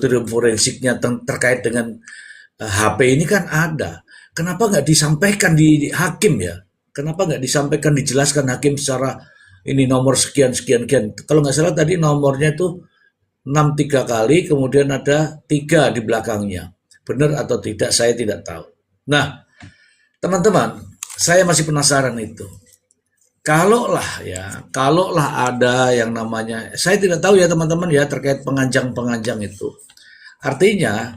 forensiknya terkait dengan HP ini kan ada. Kenapa nggak disampaikan di hakim ya? Kenapa nggak disampaikan, dijelaskan hakim secara ini nomor sekian sekian sekian. Kalau nggak salah tadi nomornya itu 6 tiga kali, kemudian ada 3 di belakangnya. Benar atau tidak, saya tidak tahu. Nah, teman-teman, saya masih penasaran itu. Kalaulah ada yang namanya, saya tidak tahu ya teman-teman ya terkait penganjang-penganjang itu. Artinya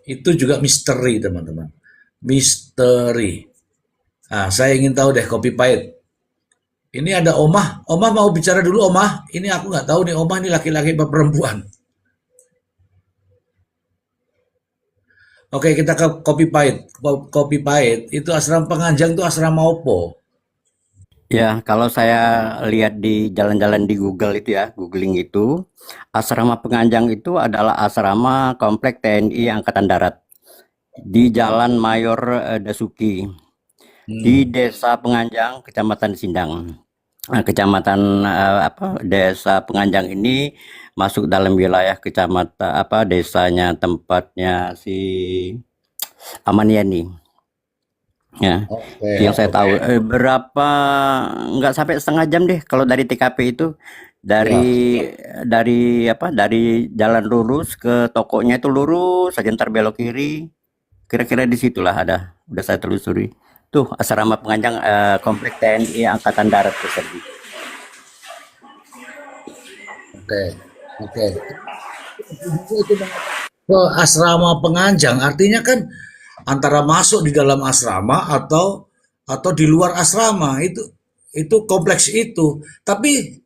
itu juga misteri teman-teman. Misteri. Nah, saya ingin tahu deh kopi pahit. Ini ada Omah. Omah mau bicara dulu Omah. Ini aku nggak tahu nih Omah ini laki-laki apa perempuan. Oke kita ke kopi pahit. Kopi pahit itu asrama penganjang itu asrama opo. Ya, kalau saya lihat di jalan-jalan di Google itu ya, googling itu, asrama Penganjang itu adalah asrama komplek TNI Angkatan Darat di Jalan Mayor Dasuki di Hmm. Desa Penganjang, Kecamatan Sindang. Nah, Kecamatan Desa Penganjang ini masuk dalam wilayah kecamatan desanya tempatnya si Amaniani. Ya, Oke, itu yang saya tahu. oke. Berapa nggak sampai setengah jam deh kalau dari TKP itu Ya. dari jalan lurus ke tokonya itu lurus saja ntar belok kiri. Kira-kira di situlah ada. Udah saya telusuri. Tuh asrama penganjang komplek TNI Angkatan Darat tersebut. Oke. Oke. Itu ke asrama penganjang artinya kan antara masuk di dalam asrama atau di luar asrama itu kompleks itu tapi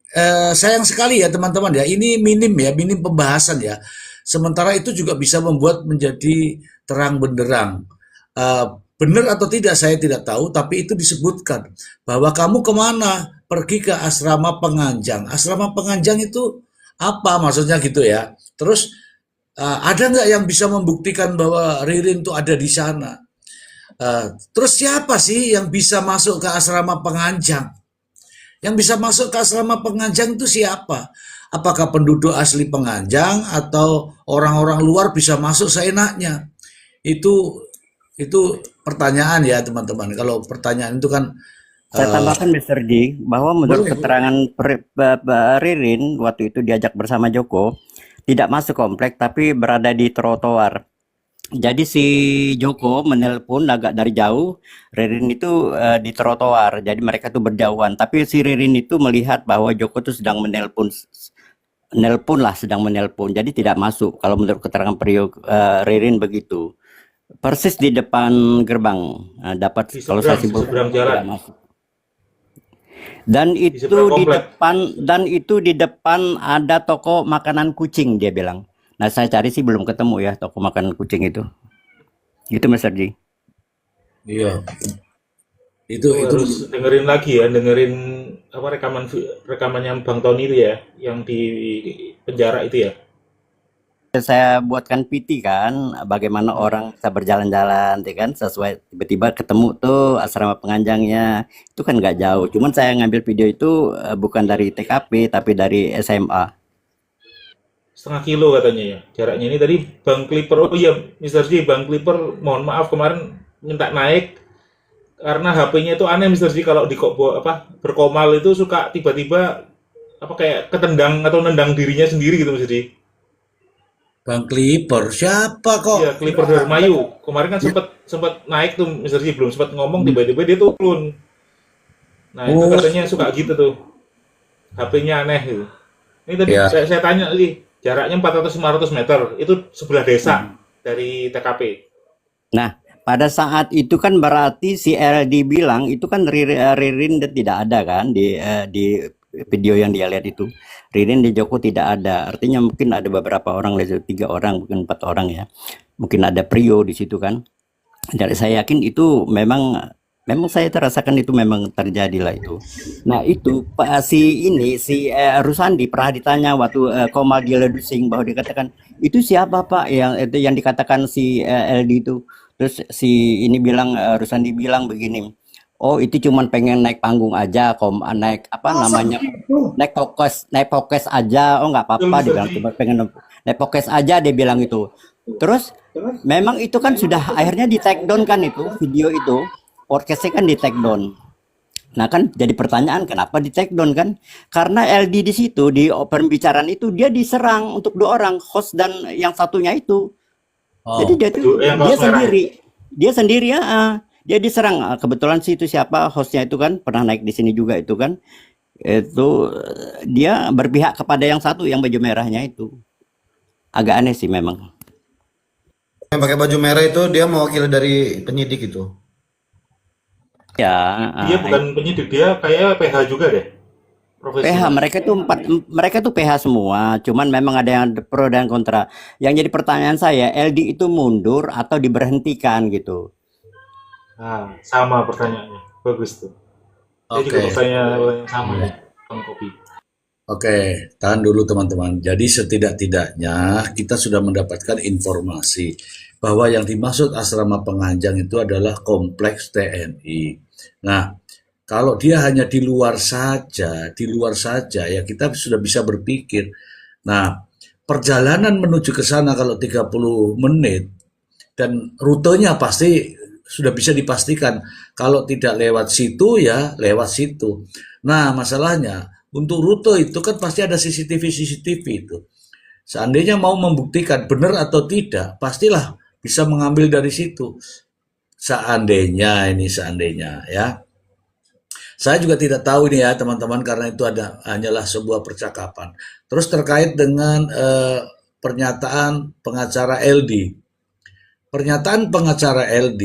sayang sekali ya teman-teman ya ini minim pembahasan ya sementara itu juga bisa membuat menjadi terang benderang. Eh, Benar atau tidak saya tidak tahu tapi itu disebutkan bahwa kamu kemana pergi ke asrama penganjang itu apa maksudnya gitu ya terus ada nggak yang bisa membuktikan bahwa Ririn itu ada di sana? Terus siapa sih yang bisa masuk ke asrama penganjang? Yang bisa masuk ke asrama penganjang itu siapa? Apakah penduduk asli penganjang atau orang-orang luar bisa masuk seenaknya? Itu itu pertanyaan ya teman-teman. Kalau pertanyaan itu kan Saya uh, tambahkan Mr. J bahwa menurut boleh boleh. keterangan Ririn waktu itu diajak bersama Joko tidak masuk komplek tapi berada di trotoar. Jadi si Joko menelpon agak dari jauh, Ririn itu di trotoar. Jadi mereka tuh berjauhan. Tapi si Ririn itu melihat bahwa Joko tuh sedang sedang menelpon. Jadi tidak masuk. Kalau menurut keterangan Ririn begitu. Persis di depan gerbang. Nah, dapat kalau saya Di simpulkan seberang itu jalan, tidak masuk. Dan di seberang komplek. itu di depan ada toko makanan kucing dia bilang. Nah, saya cari sih belum ketemu ya toko makanan kucing itu. Itu Mas Sarji. Iya, itu Itu itu harus dengerin lagi ya, dengerin apa rekamannya Bang Tony itu ya, yang di penjara itu ya. Saya buatkan PT kan, bagaimana orang bisa berjalan-jalan, ya kan, sesuai tiba-tiba ketemu tuh asrama penganjangnya, itu kan nggak jauh. Cuman saya ngambil video itu bukan dari TKP, tapi dari SMA. 0,5 kilo katanya ya jaraknya. Ini tadi Bang Clipper, oh iya Mister J, Bang Clipper mohon maaf kemarin minta naik karena HP-nya itu aneh Mister J, kalau di apa berkomal itu suka tiba-tiba apa kayak ketendang atau nendang dirinya sendiri gitu Mister J. Bang Clipper siapa kok? Iya, Clipper Darmayu kemarin kan sempat sempat naik tuh Mister J, belum sempat ngomong tiba-tiba dia turun. Nah itu Oh, katanya suka gitu tuh, HP-nya aneh gitu. Ini tadi ya. saya tanya sih, jaraknya 400-500 meter, itu sebelah desa dari TKP. Nah, pada saat itu kan berarti si LD bilang itu kan Ririn tidak ada kan di video yang dia lihat itu. Ririn di Joko tidak ada. Artinya mungkin ada beberapa orang, 3 orang, mungkin 4 orang ya. Mungkin ada Prio di situ kan. Dari saya yakin itu memang saya terasakan itu memang terjadi lah itu. Nah itu si Rusandi pernah ditanya waktu Komal Diledusing bahwa dikatakan itu siapa Pak yang dikatakan si LD itu. Terus si ini bilang Rusandi bilang begini, oh itu cuman pengen naik panggung aja, naik apa Masa namanya, begitu? naik pokes aja, oh nggak Betul apa-apa Mister dibilang Ji. cuma pengen. Nepokes aja dia bilang itu. Terus memang itu kan sudah akhirnya di take down kan itu video itu, podcastnya kan di take down. Nah kan jadi pertanyaan kenapa di take down kan? Karena LD di situ di pembicaraan itu dia diserang untuk dua orang, host dan yang satunya itu. Jadi Oh, dia tuh Yang dia kaos merah. sendiri, dia sendiri ya. Dia diserang. Kebetulan sih itu siapa hostnya itu kan pernah naik di sini juga itu kan. Itu dia berpihak kepada yang satu yang baju merahnya itu. Agak aneh sih memang. Yang pakai baju merah itu dia mewakili dari penyidik itu. Ya, Dia bukan penyidik, dia kayak PH juga deh. PH Profesional. mereka tuh PH semua, cuman memang ada yang pro dan kontra. Yang jadi pertanyaan saya, LD itu mundur atau diberhentikan gitu. Nah, sama pertanyaannya. Bagus tuh. Saya juga oke. bertanya yang sama nih, Bang Kopi. Oke, tahan dulu teman-teman. Jadi setidak-tidaknya kita sudah mendapatkan informasi bahwa yang dimaksud asrama Penganjang itu adalah kompleks TNI. Nah, kalau dia hanya di luar saja ya kita sudah bisa berpikir. Nah, perjalanan menuju ke sana kalau 30 menit dan rutenya pasti sudah bisa dipastikan kalau tidak lewat situ ya lewat situ. Nah, masalahnya untuk rute itu kan pasti ada CCTV itu. Seandainya mau membuktikan benar atau tidak, pastilah bisa mengambil dari situ. Seandainya ya. Saya juga tidak tahu ini ya teman-teman karena itu hanyalah sebuah percakapan. Terus terkait dengan pernyataan pengacara LD. Pernyataan pengacara LD,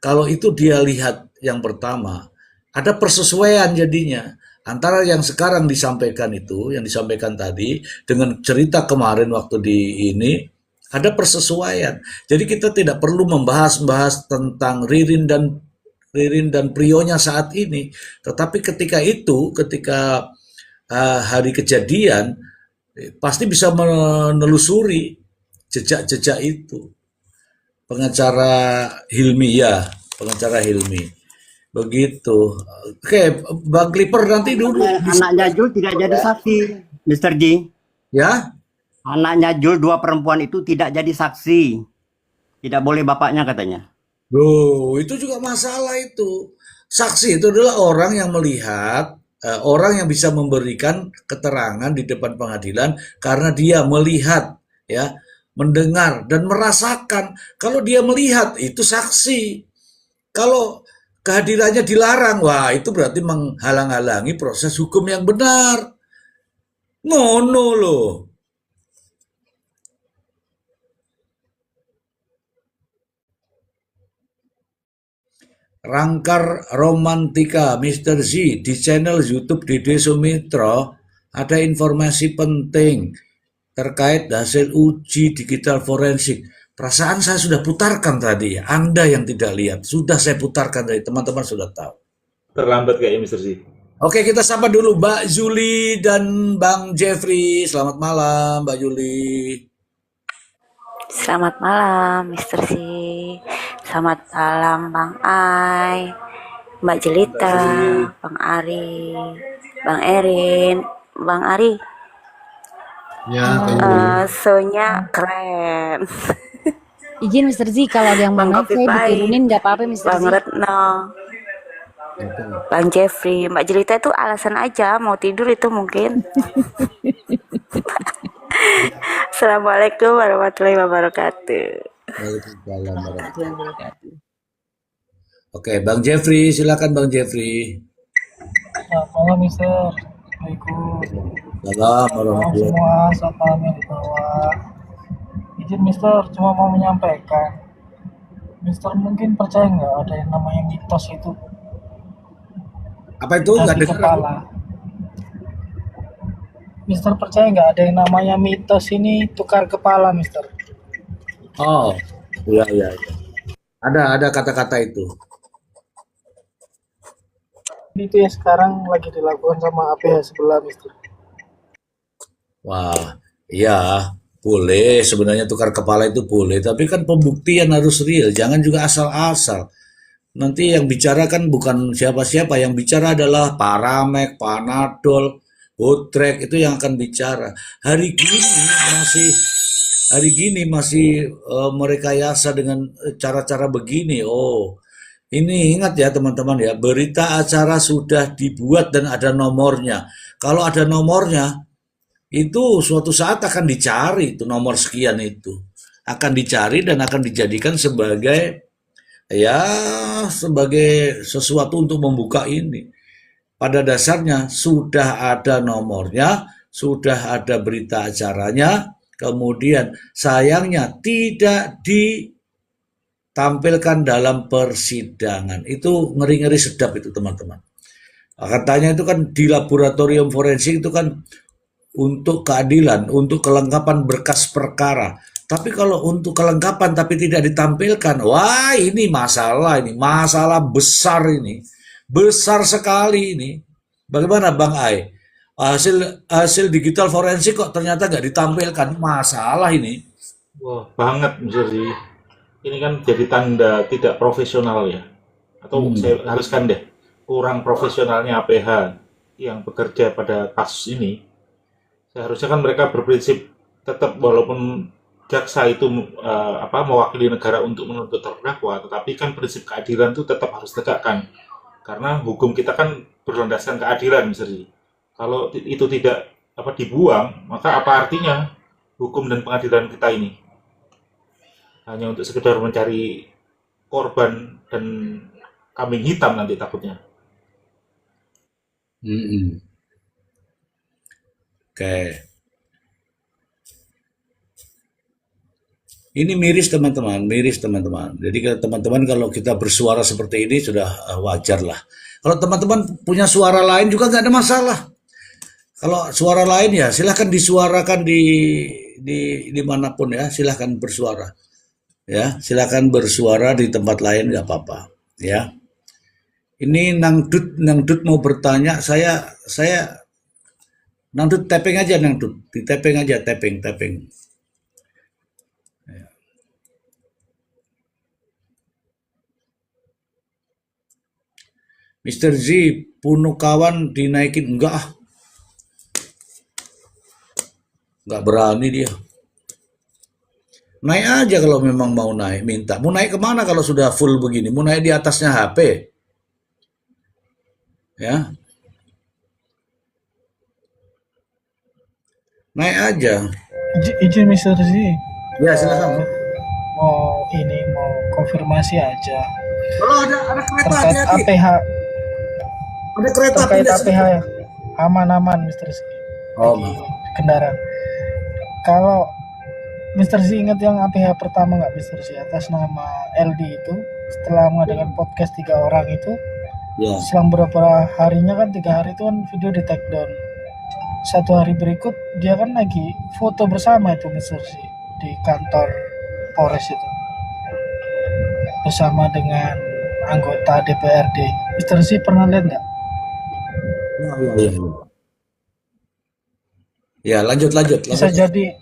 kalau itu dia lihat yang pertama, ada persesuaian jadinya antara yang sekarang disampaikan itu, yang disampaikan tadi, dengan cerita kemarin waktu di ini, ada persesuaian. Jadi kita tidak perlu membahas tentang Ririn dan Prionya saat ini, tetapi ketika hari kejadian, pasti bisa menelusuri jejak-jejak itu. Pengacara Hilmi. Begitu. Oke, Bang Clipper nanti dulu Anaknya Jul tidak jadi saksi, Mr. G. ya. Anaknya Jul, dua perempuan itu tidak jadi saksi. Tidak boleh bapaknya katanya. Loh, itu juga masalah itu. Saksi itu adalah orang yang melihat, orang yang bisa memberikan keterangan di depan pengadilan karena dia melihat, ya, mendengar dan merasakan. Kalau dia melihat itu saksi. Kalau kehadirannya dilarang, wah itu berarti menghalang-halangi proses hukum yang benar. Ngono loh. Rangkar Romantika Mr. Z di channel YouTube Dede Sumitro ada informasi penting terkait hasil uji digital forensik. Perasaan saya sudah putarkan tadi ya. Anda yang tidak lihat, sudah saya putarkan tadi. Teman-teman sudah tahu. Terlambat kayaknya Mr. Z. Oke, kita sapa dulu Mbak Juli dan Bang Jeffrey. Selamat malam, Mbak Juli. Selamat malam, Mr. C. Selamat malam, Bang Ai, Mbak Jelita, Bang Ari, Bang Erin, Bang Ari. Ya, kayak Sonya keren. Izin Mr. Z, kalau ada yang mau Bang naik Kopi saya baik, diturunin nggak apa-apa Mr. Bang Z. Retno, Bang Jeffrey, Mbak Jelita itu alasan aja mau tidur itu mungkin. Assalamualaikum warahmatullahi wabarakatuh. Waalaikumsalam warahmatullahi wabarakatuh. Oke, Bang Jeffrey, silakan Bang Jeffrey. Selamat malam, Mister. Assalamualaikum. Salam Malam warahmatullahi semua, selamat malam yang di bawah. Izin, Mister, cuma mau menyampaikan. Mister mungkin percaya nggak ada yang namanya mitos itu Apa itu? mitos Nggak di dengar aku. kepala. Mister percaya nggak ada yang namanya mitos ini tukar kepala, Mister? Oh, iya, iya, iya. Ada kata-kata itu. Itu yang sekarang lagi dilakukan sama APH sebelah, Mister. Wah, iya, boleh. Sebenarnya tukar kepala itu boleh, tapi kan pembuktian harus real. Jangan juga asal-asal. Nanti yang bicara kan bukan siapa-siapa, yang bicara adalah Paramek, Panadol, botrek itu yang akan bicara. Hari masih gini masih merekayasa dengan cara-cara begini. Oh, ini ingat ya teman-teman ya, berita acara sudah dibuat dan ada nomornya. Kalau ada nomornya, itu suatu saat akan dicari itu nomor sekian itu. Akan dicari dan akan dijadikan sebagai ya sebagai sesuatu untuk membuka ini. Pada dasarnya sudah ada nomornya, sudah ada berita acaranya, kemudian sayangnya tidak ditampilkan dalam persidangan. Itu ngeri-ngeri sedap itu teman-teman. Katanya itu kan di laboratorium forensik itu kan untuk keadilan, untuk kelengkapan berkas perkara. Tapi kalau untuk kelengkapan tapi tidak ditampilkan, wah ini masalah besar ini. Besar sekali ini. Bagaimana Bang Ai? Hasil digital forensik kok ternyata nggak ditampilkan, masalah ini. Wah, banget Mr. Z. Ini kan jadi tanda tidak profesional ya. Atau saya haruskan deh, kurang profesionalnya APH yang bekerja pada kasus ini. Seharusnya kan mereka berprinsip tetap walaupun jaksa itu mewakili negara untuk menuntut terdakwa, tetapi kan prinsip keadilan itu tetap harus tegakkan. Karena hukum kita kan berlandaskan keadilan, misalnya. Kalau itu tidak dibuang, maka apa artinya hukum dan pengadilan kita ini? Hanya untuk sekedar mencari korban dan kambing hitam nanti takutnya. Mm-mm. Oke. Ini miris teman-teman, miris teman-teman. Jadi teman-teman kalau kita bersuara seperti ini sudah wajar lah. Kalau teman-teman punya suara lain juga nggak ada masalah. Kalau suara lain ya silahkan disuarakan di manapun ya, silahkan bersuara. Ya, silahkan bersuara di tempat lain nggak apa-apa. Ya. Ini Nangdut mau bertanya, saya Nangdut tapping aja Nangdut, di tapping aja tapping. Mr. Z, Punukawan dinaikin enggak nggak berani dia. Naik aja kalau memang mau naik, minta. Mau naik kemana kalau sudah full begini? Mau naik di atasnya HP, ya naik aja. Izin Mr. Z, Ya silakan. mau konfirmasi aja Kalau ada kereta terkait hati-hati, APH, ada kereta terkait pindah APH sedikit. ya. Aman-aman Mr. Z Oh, di kendaraan. Kalau Mr. Z ingat yang APH pertama nggak Mr. Z atas nama LD itu setelah mengadakan podcast 3 orang itu, ya. selang beberapa harinya kan 3 hari itu kan video di take down. 1 hari berikut dia kan lagi foto bersama itu Mr. Z di kantor Polres itu bersama dengan anggota DPRD. Mr. Z pernah lihat nggak? Ya. Ya, lanjut. Bisa jadi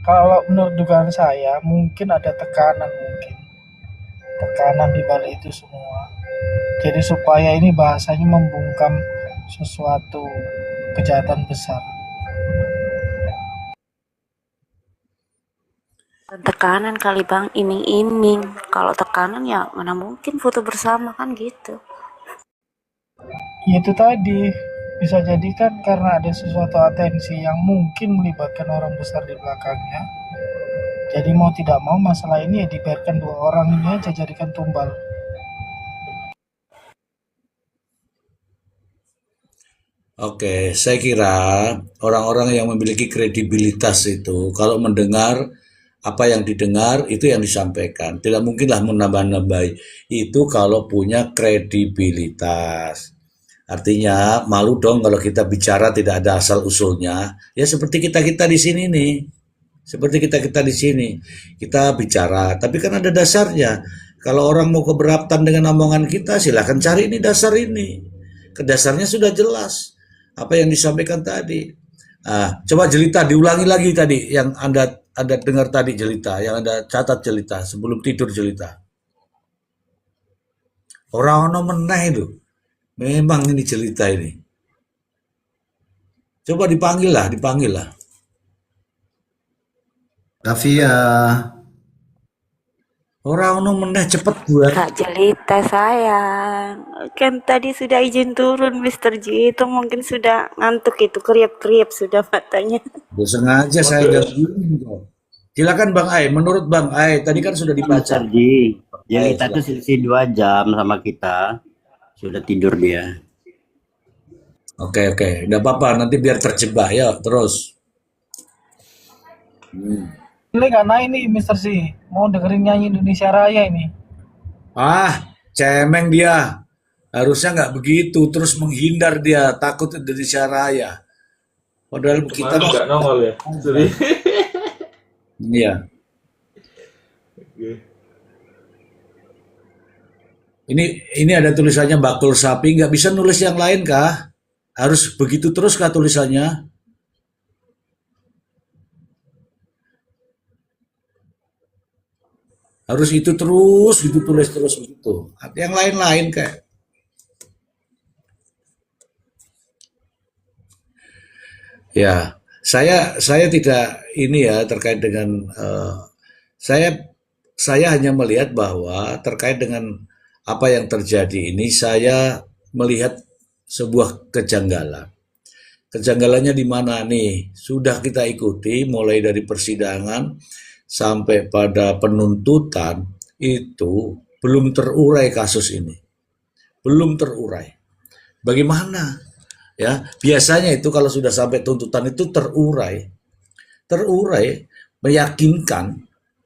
kalau menurut dugaan saya mungkin ada tekanan di balik itu semua. Jadi supaya ini bahasanya membungkam sesuatu kejahatan besar. Tekanan kali Bang, iming-iming. Kalau tekanan ya mana mungkin foto bersama kan gitu. Itu tadi bisa jadi kan karena ada sesuatu atensi yang mungkin melibatkan orang besar di belakangnya. Jadi mau tidak mau masalah ini ya dibiarkan 2 orang ini aja jadikan tumbal. Oke, saya kira orang-orang yang memiliki kredibilitas itu kalau mendengar apa yang didengar itu yang disampaikan. Tidak mungkinlah menambah-nambahi. Itu kalau punya kredibilitas. Artinya malu dong kalau kita bicara tidak ada asal usulnya. Ya seperti kita-kita di sini nih. Seperti kita-kita di sini. Kita bicara, tapi kan ada dasarnya. Kalau orang mau keberatan dengan omongan kita, silahkan cari ini dasar ini. Dasarnya sudah jelas. Apa yang disampaikan tadi. Coba Jelita diulangi lagi tadi yang Anda dengar tadi Jelita, yang Anda catat Jelita sebelum tidur Jelita. Orang ono meneh itu. Memang ini Jelita ini. Coba dipanggil lah, dipanggil lah. Kavia. Orang ono meneh cepet buat. Kak Jelita sayang, kan tadi sudah izin turun Mister J, itu mungkin sudah ngantuk itu, kriap-kriap sudah matanya. Ya, sengaja saya gangguin kok. Silakan Bang Ai, menurut Bang Ai tadi kan sudah dibaca. Mr. Ji, Jelita Silakan. tuh selisih 2 jam sama kita. Sudah tidur dia. Oke, nggak apa-apa, nanti biar terjebak ya, terus. Ini nggak naik nih Mister C. Mau dengerin nyanyi Indonesia Raya ini. Ah, cemeng dia. Harusnya nggak begitu, terus menghindar dia, takut Indonesia Raya. Padahal kita Kemarin nggak nongol ya. Jadi, iya. Ini ada tulisannya bakul sapi, nggak bisa nulis yang lain kah? Harus begitu terus kah tulisannya? Harus itu terus, gitu tulis terus begitu. Yang lain-lain kayak. Ya, saya tidak ini ya terkait dengan saya hanya melihat bahwa terkait dengan apa yang terjadi ini saya melihat sebuah kejanggalan. Kejanggalannya di mana nih? Sudah kita ikuti mulai dari persidangan sampai pada penuntutan itu belum terurai kasus ini. Belum terurai. Bagaimana? Ya, biasanya itu kalau sudah sampai tuntutan itu terurai, meyakinkan.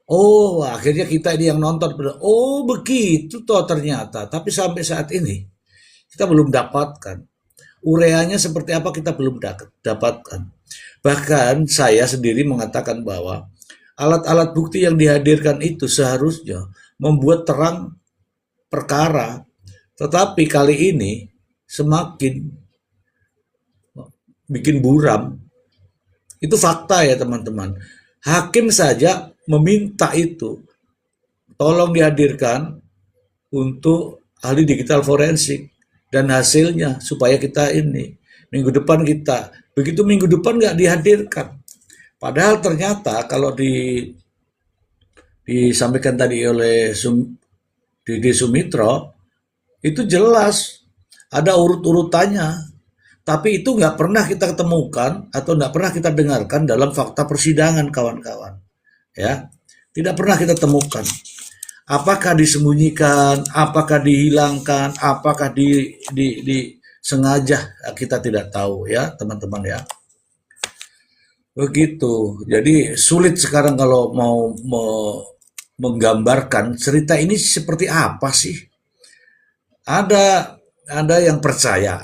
Oh, akhirnya kita ini yang nonton. Oh, begitu toh ternyata. Tapi sampai saat ini kita belum dapatkan. Ureanya seperti apa kita belum dapatkan. Bahkan saya sendiri mengatakan bahwa alat-alat bukti yang dihadirkan itu seharusnya membuat terang perkara. Tetapi kali ini semakin bikin buram. Itu fakta ya teman-teman. Hakim saja meminta itu. Tolong dihadirkan untuk ahli digital forensik dan hasilnya supaya kita ini minggu depan kita. Begitu minggu depan nggak dihadirkan. Padahal ternyata kalau disampaikan tadi oleh Didi Sumitro itu jelas ada urut-urutannya. Tapi itu nggak pernah kita ketemukan atau nggak pernah kita dengarkan dalam fakta persidangan kawan-kawan. Ya, tidak pernah kita temukan. Apakah disembunyikan, apakah dihilangkan, apakah sengaja kita tidak tahu ya teman-teman ya. Begitu. Jadi sulit sekarang kalau mau menggambarkan cerita ini seperti apa sih. Ada yang percaya,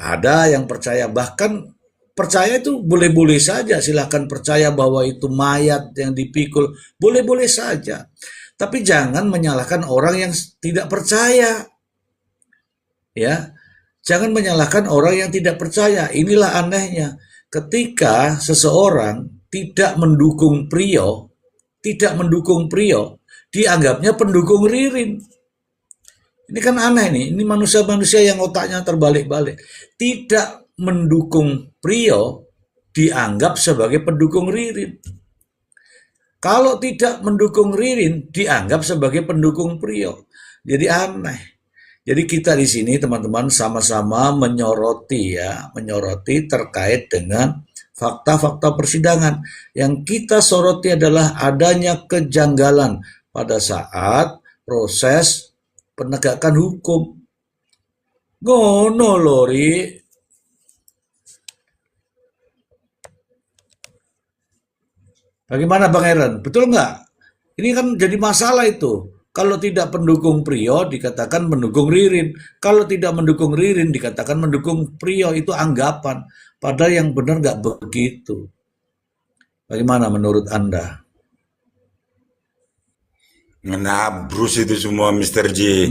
bahkan percaya itu boleh-boleh saja, silahkan percaya bahwa itu mayat yang dipikul, boleh-boleh saja. Tapi jangan menyalahkan orang yang tidak percaya. Ya, jangan menyalahkan orang yang tidak percaya. Inilah anehnya. Ketika seseorang tidak mendukung Priyo, dianggapnya pendukung Ririn. Ini kan aneh nih, ini manusia-manusia yang otaknya terbalik-balik. Tidak mendukung Priyo, dianggap sebagai pendukung Ririn. Kalau tidak mendukung Ririn, dianggap sebagai pendukung Priyo. Jadi aneh. Jadi kita di sini teman-teman sama-sama menyoroti terkait dengan fakta-fakta persidangan. Yang kita soroti adalah adanya kejanggalan pada saat proses penegakan hukum. Ngono lori. Bagaimana Bang Eren? Betul nggak? Ini kan jadi masalah itu. Kalau tidak pendukung Priyo dikatakan mendukung Ririn. Kalau tidak mendukung Ririn dikatakan mendukung Priyo. Itu anggapan. Padahal yang benar nggak begitu. Bagaimana menurut Anda? Menabrus itu semua Mr. J.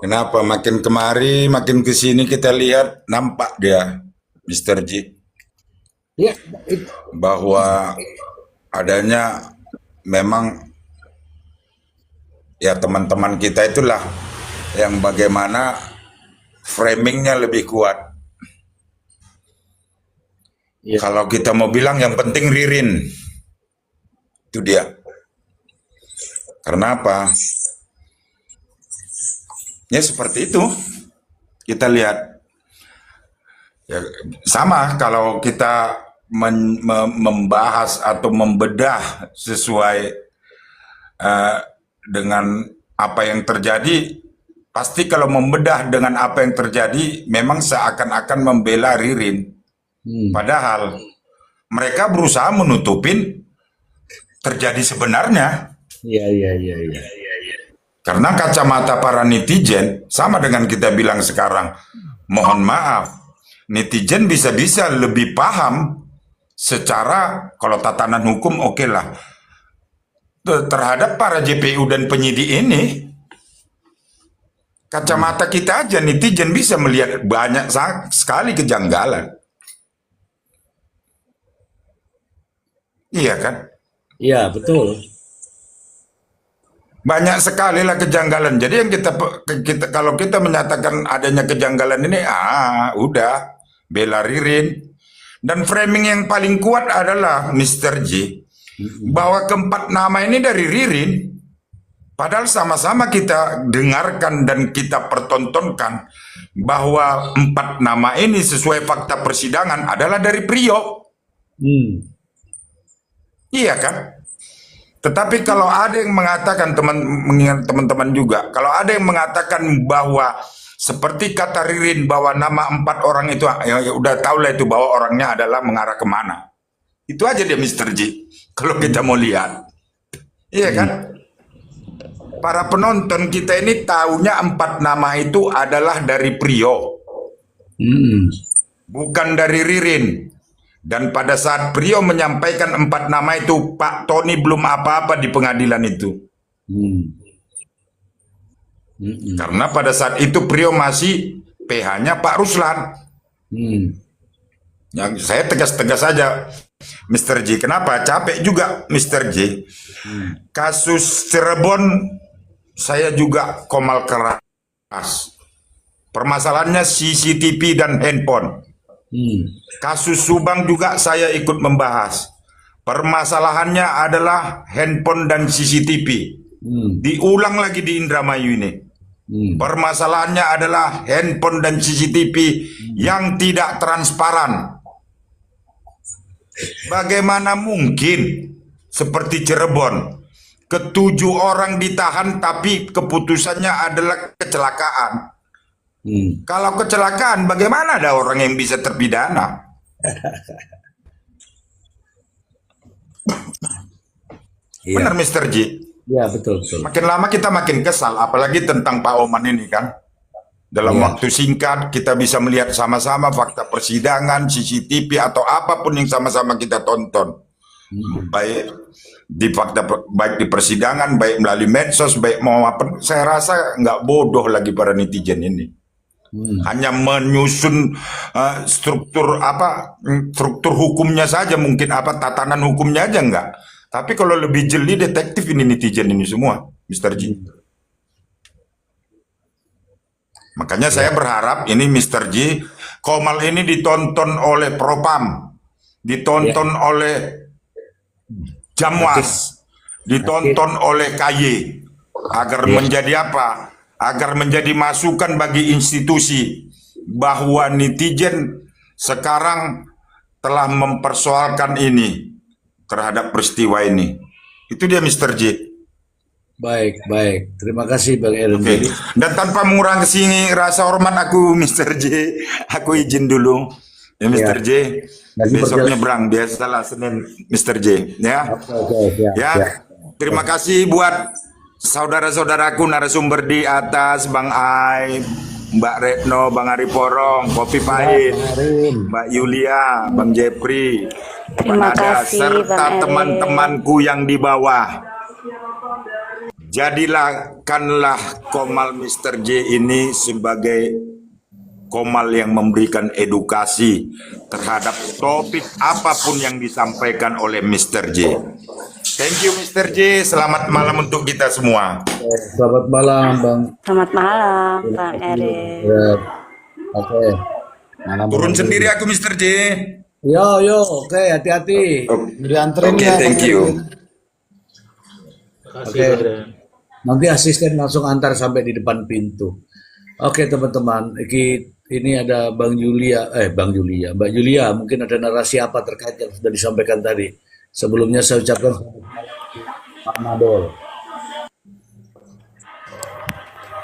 Kenapa makin kemari makin kesini kita lihat nampak dia Mr. J. Ya, Bahwa adanya memang ya teman-teman kita itulah yang bagaimana framingnya lebih kuat. Iya. Kalau kita mau bilang yang penting Ririn. Itu dia. Karena apa? Ya seperti itu. Kita lihat. Ya, sama kalau kita membahas atau membedah sesuai dengan apa yang terjadi, pasti kalau membedah dengan apa yang terjadi memang seakan-akan membela Ririn. Padahal mereka berusaha menutupin terjadi sebenarnya. Iya. Karena kacamata para netizen sama dengan kita bilang sekarang, mohon maaf, netizen bisa-bisa lebih paham secara kalau tatanan hukum oke lah terhadap para JPU dan penyidik ini. Kacamata kita aja netizen bisa melihat banyak sekali kejanggalan. Iya kan? Iya, betul. Banyak sekali lah kejanggalan. Jadi yang kita kalau kita menyatakan adanya kejanggalan ini, udah bela Ririn. Dan framing yang paling kuat adalah Mr. J bahwa keempat nama ini dari Ririn. Padahal sama-sama kita dengarkan dan kita pertontonkan bahwa 4 nama ini sesuai fakta persidangan adalah dari Priok. Iya kan? Tetapi kalau ada yang mengatakan teman-teman juga, kalau ada yang mengatakan bahwa seperti kata Ririn bahwa nama 4 orang itu, ya udah tahu lah itu bahwa orangnya adalah mengarah kemana. Itu aja dia Mr. J. Kalau kita mau lihat, iya kan? Para penonton kita ini taunya 4 nama itu adalah dari Priok, bukan dari Ririn. Dan pada saat Priok menyampaikan 4 nama itu, Pak Tony belum apa-apa di pengadilan itu. Karena pada saat itu Priok masih PH-nya Pak Ruslan. Yang saya tegas-tegas saja, Mr. J. Kenapa? Capek juga Mr. J. Kasus Cirebon saya juga komal keras. Permasalahannya CCTV dan handphone. Kasus Subang juga saya ikut membahas. Permasalahannya adalah handphone dan CCTV. Diulang lagi di Indramayu ini. Permasalahannya adalah handphone dan CCTV yang tidak transparan. Bagaimana mungkin seperti Cirebon, ke-7 orang ditahan tapi keputusannya adalah kecelakaan. Kalau kecelakaan, bagaimana ada orang yang bisa terpidana? Benar Mr. J. Iya, betul. Makin lama kita makin kesal, apalagi tentang Pak Oman ini kan. Dalam waktu singkat kita bisa melihat sama-sama fakta persidangan, CCTV atau apapun yang sama-sama kita tonton. Baik di baik di persidangan, baik melalui medsos, baik mau apa. Saya rasa nggak bodoh lagi para netizen ini. Hanya menyusun struktur hukumnya saja, mungkin tatanan hukumnya aja enggak. Tapi kalau lebih jeli detektif ini netizen ini semua, Mr. J. Makanya saya berharap ini Mr. J, Komal ini ditonton oleh Propam, ditonton oleh Jamwas, ditonton oleh KY, agar menjadi apa? Agar menjadi masukan bagi institusi bahwa netizen sekarang telah mempersoalkan ini terhadap peristiwa ini. Itu dia Mr. J. Baik. Terima kasih Bang Erin. Dan tanpa mengurangi rasa hormat aku Mr. J, aku izin dulu. Ya Mr. J. Besok nyebrang biasalah Senin Mr. J. Ya. Ya. Terima kasih buat saudara-saudaraku narasumber di atas, Bang Ai, Mbak Retno, Bang Ari Porong, Kopi Pahit, Mbak Yulia, Bang Jepri, Terima kasih, serta Bang Erin. teman-temanku yang di bawah. Kanlah Komal Mr. J ini sebagai Komal yang memberikan edukasi terhadap topik apapun yang disampaikan oleh Mr. J. Thank you Mr. J, selamat malam untuk kita semua. Selamat malam Bang. Selamat malam, Bang Erin. Oke. Malam. Turun sendiri aku Mr. J. Yo, oke, hati-hati. Dianterin Oke, ya. thank you. Terima kasih Oke, Bang Ren. nanti asisten langsung antar sampai di depan pintu. Oke, teman-teman, ini ada Bang Julia, Mbak Julia, mungkin ada narasi apa terkait yang sudah disampaikan tadi. Sebelumnya saya ucapkan Pak Nadol.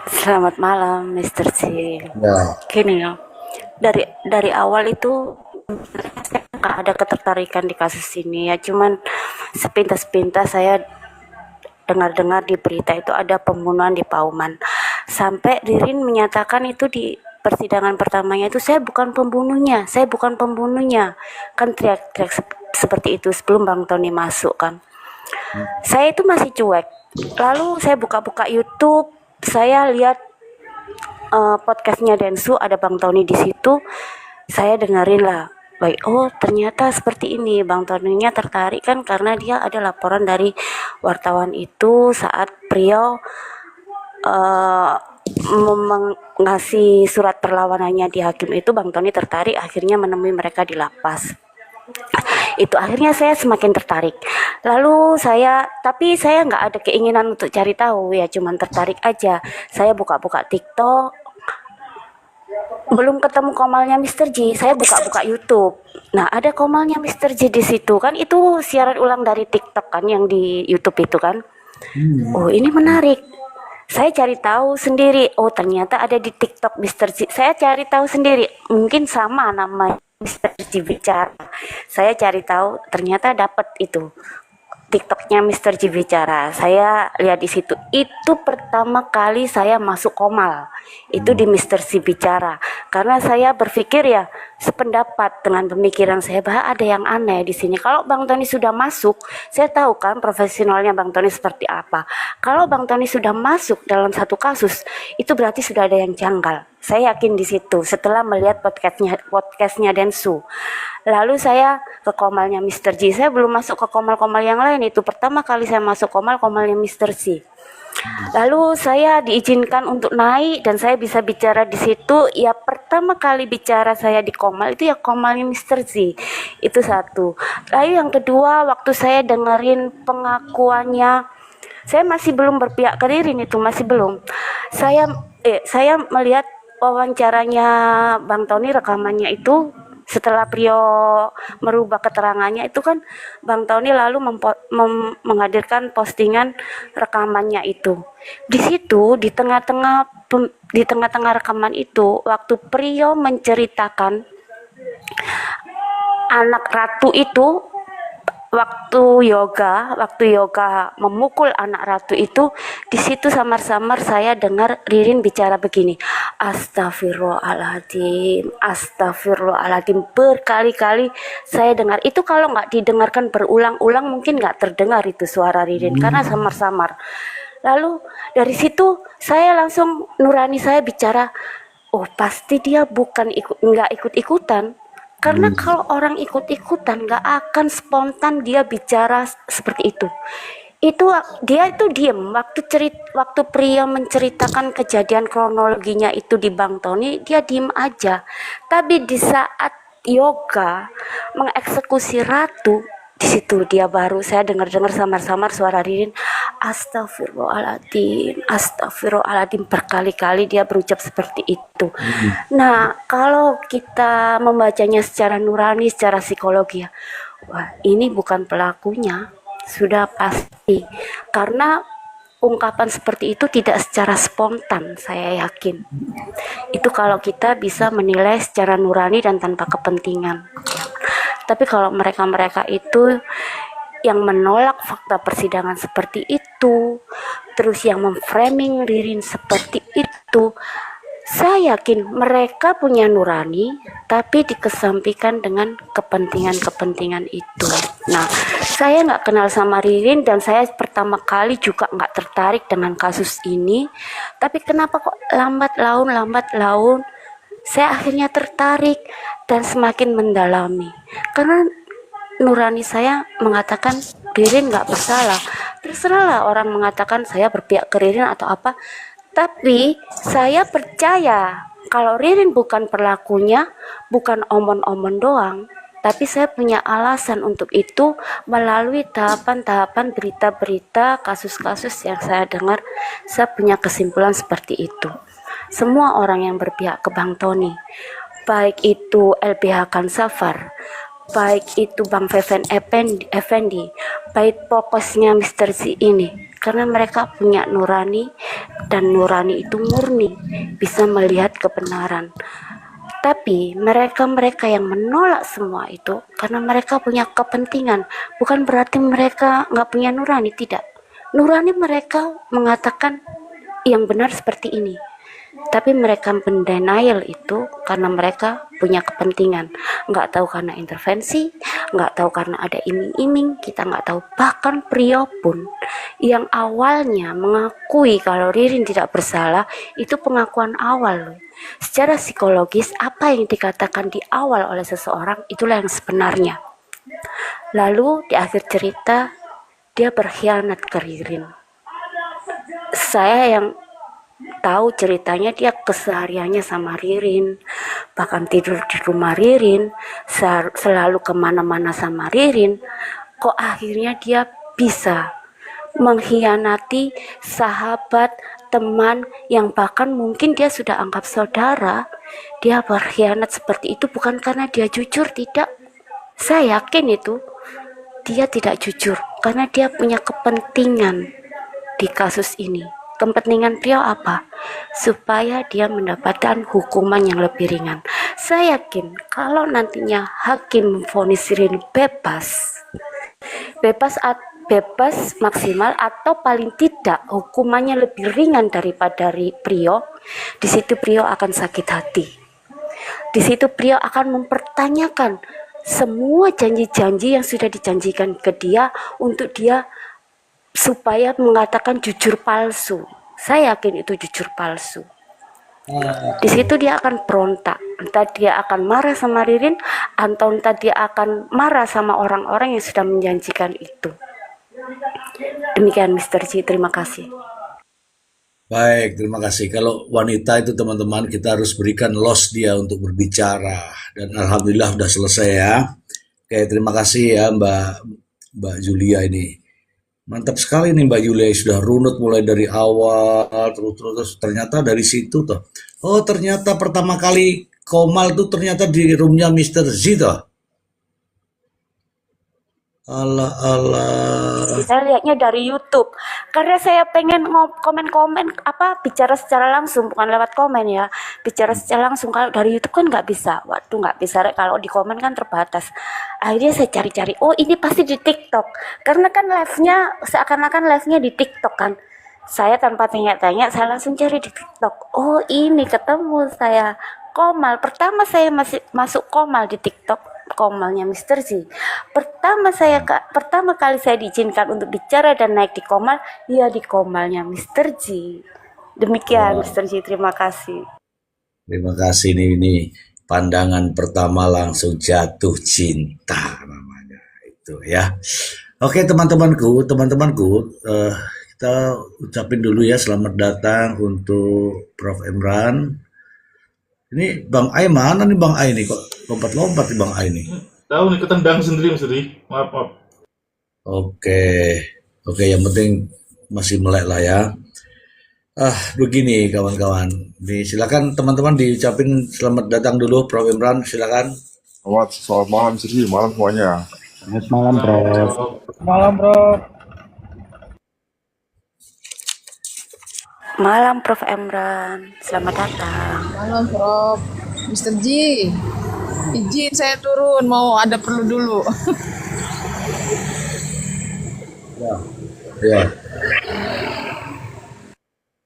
Selamat malam, Mr. C. Ya, Gini ya, dari awal itu saya nggak ada ketertarikan di kasus ini ya, cuman sepintas-pintas saya dengar-dengar di berita itu ada pembunuhan di Pauman. Sampai Ririn menyatakan itu di persidangan pertamanya itu, saya bukan pembunuhnya, saya bukan pembunuhnya. Kan teriak-teriak seperti itu sebelum Bang Tony masuk kan. Saya itu masih cuek. Lalu saya buka-buka YouTube, saya lihat podcastnya Densu, ada Bang Tony di situ. Saya dengerin lah. Baik, oh ternyata seperti ini. Bang Tony-nya tertarik kan karena dia ada laporan dari wartawan itu saat Priyo ngasih surat perlawanannya di hakim itu. Bang Tony tertarik, akhirnya menemui mereka di lapas. Itu akhirnya saya semakin tertarik. Lalu tapi saya nggak ada keinginan untuk cari tahu ya, cuman tertarik aja. Saya buka-buka TikTok, belum ketemu komalnya Mr. J, saya buka-buka YouTube. Nah, ada komalnya Mr. J di situ kan, itu siaran ulang dari TikTok kan, yang di YouTube itu kan. Oh, ini menarik. Saya cari tahu sendiri. Oh, ternyata ada di TikTok Mr. J. Saya cari tahu sendiri. Mungkin sama nama Mr. J bicara. Saya cari tahu, ternyata dapat itu. TikToknya Mr. J bicara. Saya lihat di situ. Itu pertama kali saya masuk komal. Itu di Mr. J bicara. Karena saya berpikir ya sependapat dengan pemikiran saya bahwa ada yang aneh di sini. Kalau Bang Tony sudah masuk, saya tahu kan profesionalnya Bang Tony seperti apa. Kalau Bang Tony sudah masuk dalam satu kasus, itu berarti sudah ada yang janggal. Saya yakin di situ setelah melihat podcastnya Densu. Lalu saya ke komalnya Mr. J. Saya belum masuk ke komal-komal yang lain. Itu pertama kali saya masuk komalnya Mr. J. Lalu saya diizinkan untuk naik dan saya bisa bicara di situ. Ya pertama kali bicara saya di komal itu ya komalnya Mr. Z. Itu satu. Lalu yang kedua, waktu saya dengerin pengakuannya, saya masih belum berpihak ke Ririn, itu masih belum. Saya melihat wawancaranya Bang Tony, rekamannya itu setelah Priyo merubah keterangannya itu kan, Bang Tony lalu menghadirkan postingan rekamannya itu. Di situ di tengah-tengah rekaman itu, waktu Priyo menceritakan anak ratu itu, waktu yoga memukul anak ratu itu, di situ samar-samar saya dengar Ririn bicara begini, astagfirullahaladzim, berkali-kali saya dengar itu. Kalau nggak didengarkan berulang-ulang mungkin nggak terdengar itu suara Ririn karena samar-samar. Lalu dari situ saya langsung nurani saya bicara, oh pasti dia nggak ikut-ikutan. Karena kalau orang ikut-ikutan gak akan spontan dia bicara seperti itu. Dia itu diem waktu Priyo menceritakan kejadian kronologinya itu di Bang Tony, dia diem aja. Tapi di saat yoga mengeksekusi ratu, di situ dia baru, saya dengar samar-samar suara Ririn, astagfirullahaladzim, berkali-kali dia berucap seperti itu. Nah, kalau kita membacanya secara nurani, secara psikologi ya, wah ini bukan pelakunya, sudah pasti. Karena ungkapan seperti itu tidak secara spontan, saya yakin. Itu kalau kita bisa menilai secara nurani dan tanpa kepentingan. Tapi kalau mereka itu yang menolak fakta persidangan seperti itu, terus yang memframing Ririn seperti itu, saya yakin mereka punya nurani, tapi dikesampingkan dengan kepentingan-kepentingan itu. Nah, saya nggak kenal sama Ririn dan saya pertama kali juga nggak tertarik dengan kasus ini. Tapi kenapa kok lambat laun saya akhirnya tertarik dan semakin mendalami. Karena nurani saya mengatakan Ririn nggak bersalah. Terserahlah orang mengatakan saya berpihak ke Ririn atau apa. Tapi saya percaya kalau Ririn bukan pelakunya, bukan omon-omon doang, Tapi saya punya alasan untuk itu melalui tahapan-tahapan berita-berita, kasus-kasus yang saya dengar. Saya punya kesimpulan seperti itu. Semua orang yang berpihak ke Bang Tony, baik itu LBH Kansafar, baik itu Bang Feven Effendi, baik pokoknya Mr. Z ini, karena mereka punya nurani, dan nurani itu murni, bisa melihat kebenaran. Tapi mereka-mereka yang menolak semua itu karena mereka punya kepentingan, bukan berarti mereka nggak punya nurani, tidak. Nurani mereka mengatakan yang benar seperti ini. Tapi mereka mendenial itu karena mereka punya kepentingan. Nggak tahu karena intervensi, nggak tahu karena ada iming-iming, kita nggak tahu. Bahkan Priyo pun yang awalnya mengakui kalau Ririn tidak bersalah, itu pengakuan awal loh. Secara psikologis, apa yang dikatakan di awal oleh seseorang, itulah yang sebenarnya. Lalu di akhir cerita, dia berkhianat ke Ririn. Saya yang tahu ceritanya, dia kesehariannya sama Ririn, bahkan tidur di rumah Ririn, selalu kemana-mana sama Ririn. Kok akhirnya dia bisa mengkhianati sahabat, teman yang bahkan mungkin dia sudah anggap saudara? Dia berkhianat seperti itu bukan karena dia jujur, tidak. Saya yakin itu dia tidak jujur karena dia punya kepentingan di kasus ini. Kepentingan Priyo apa? Supaya dia mendapatkan hukuman yang lebih ringan. Saya yakin kalau nantinya hakim memvonis Ririn bebas maksimal atau paling tidak hukumannya lebih ringan daripada Priyo, di situ Priyo akan sakit hati. Di situ Priyo akan mempertanyakan semua janji-janji yang sudah dijanjikan ke dia untuk dia supaya mengatakan jujur palsu. Saya yakin itu jujur palsu. Di situ dia akan berontak. Entah dia akan marah sama Ririn, atau entah dia akan marah sama orang-orang yang sudah menjanjikan itu. Demikian Mr. G, terima kasih. Baik, terima kasih. Kalau wanita itu teman-teman, kita harus berikan loss dia untuk berbicara. Dan alhamdulillah sudah selesai ya. Oke, terima kasih ya Mbak Julia ini. Mantap sekali nih Mbak Julia, sudah runut mulai dari awal terus ternyata dari situ toh. Oh, ternyata pertama kali Komal itu ternyata di roomnya Mr. Z toh. Alah. Saya lihatnya dari YouTube karena saya pengen komen-komen bicara secara langsung, bukan lewat komen ya, bicara secara langsung. Kalau dari YouTube kan nggak bisa, nggak bisa, kalau di komen kan terbatas. Akhirnya saya cari-cari, oh ini pasti di TikTok, karena kan live-nya seakan-akan live-nya di TikTok kan. Saya tanpa tanya-tanya, saya langsung cari di TikTok. Oh ini ketemu saya Komal. Pertama saya masih masuk Komal di TikTok, Komalnya Mr. Z. Pertama kali saya diizinkan untuk bicara dan naik di Komal, ya di Komalnya Mr. Z. Demikian Mr. Z, terima kasih. Terima kasih ini pandangan pertama langsung jatuh cinta namanya itu ya. Oke teman-temanku, kita ucapin dulu ya selamat datang untuk Prof. Emran. Ini Bang Ai mana nih Bang Ai nih, kok lompat-lompat nih Bang Ai nih. Tahu nih, ketendang sendiri Mas Ri. Maaf. Oke, yang penting masih melek lah ya. Begini kawan-kawan. Silakan teman-teman diucapin selamat datang dulu Prof. Imran, silakan. Selamat malam Sri, malam semuanya. Selamat malam, Bro. Malam bro. Malam Prof. Emran, selamat datang. Malam Prof. Mr. G, izin saya turun, mau ada perlu dulu. Ya.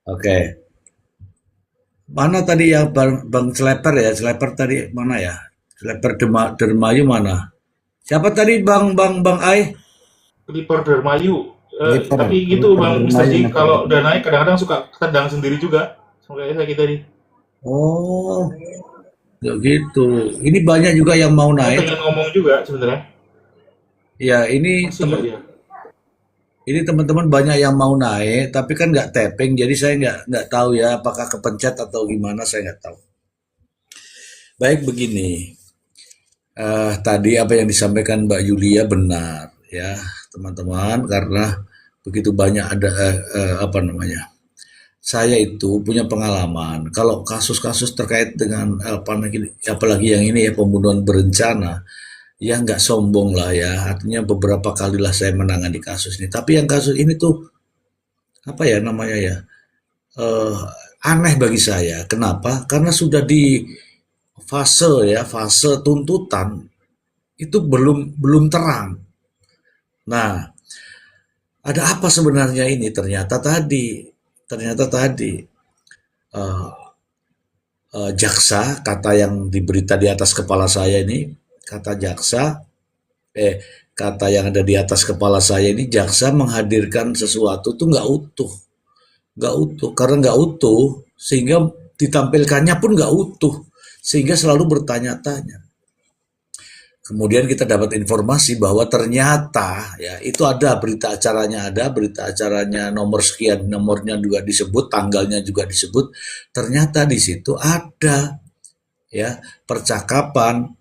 Oke. Mana tadi ya Bang Sleper ya? Sleper tadi mana ya? Sleper Dermayu mana? Siapa tadi Bang Ai? Clipper Dermayu. Tapi gitu Bang Mr. Ji, kalau udah naik kadang-kadang suka ketendang sendiri juga. Kayak saya tadi. Oh, ya gitu. Ini banyak juga yang mau naik. Pengen ngomong juga sebenarnya. Ya, ini Masih nggak dia? ini teman-teman banyak yang mau naik, tapi kan nggak tapping, jadi saya nggak tahu ya apakah kepencet atau gimana, saya nggak tahu. Baik begini, tadi apa yang disampaikan Mbak Yulia benar ya teman-teman, karena begitu banyak ada apa namanya, saya itu punya pengalaman kalau kasus-kasus terkait dengan apalagi yang ini ya, pembunuhan berencana, ya nggak sombong lah ya, artinya beberapa kalilah saya menangani kasus ini, tapi yang kasus ini tuh apa ya namanya ya, eh, aneh bagi saya. Kenapa? Karena sudah di fase tuntutan itu belum belum terang. Nah, ada apa sebenarnya ini? Ternyata tadi eh, jaksa, kata yang diberita di atas kepala saya ini, kata jaksa, eh kata yang ada di atas kepala saya ini, jaksa menghadirkan sesuatu tuh nggak utuh, karena nggak utuh sehingga ditampilkannya pun nggak utuh, sehingga selalu bertanya-tanya. Kemudian kita dapat informasi bahwa ternyata ya itu ada berita acaranya nomor sekian, nomornya juga disebut, tanggalnya juga disebut. Ternyata di situ ada ya percakapan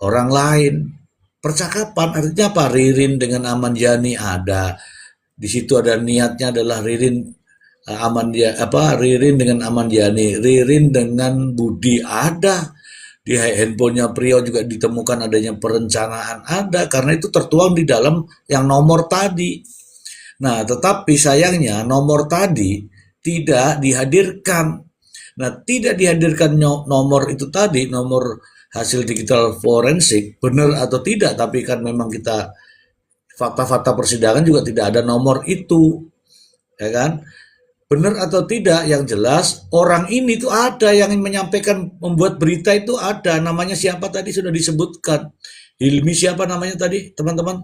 orang lain. Percakapan artinya apa? Ririn dengan Aman Yani ada. Di situ ada niatnya adalah Ririn Ririn dengan Aman Yani, Ririn dengan Budi ada. Di handphonenya Priyo juga ditemukan adanya perencanaan, ada, karena itu tertuang di dalam yang nomor tadi. Nah, tetapi sayangnya nomor tadi tidak dihadirkan. Nah, tidak dihadirkan nomor itu tadi, nomor hasil digital forensik, benar atau tidak, tapi kan memang kita fakta-fakta persidangan juga tidak ada nomor itu, ya kan? Benar atau tidak, yang jelas orang ini tuh ada yang menyampaikan, membuat berita itu ada, namanya siapa tadi sudah disebutkan, Hilmi siapa namanya tadi teman-teman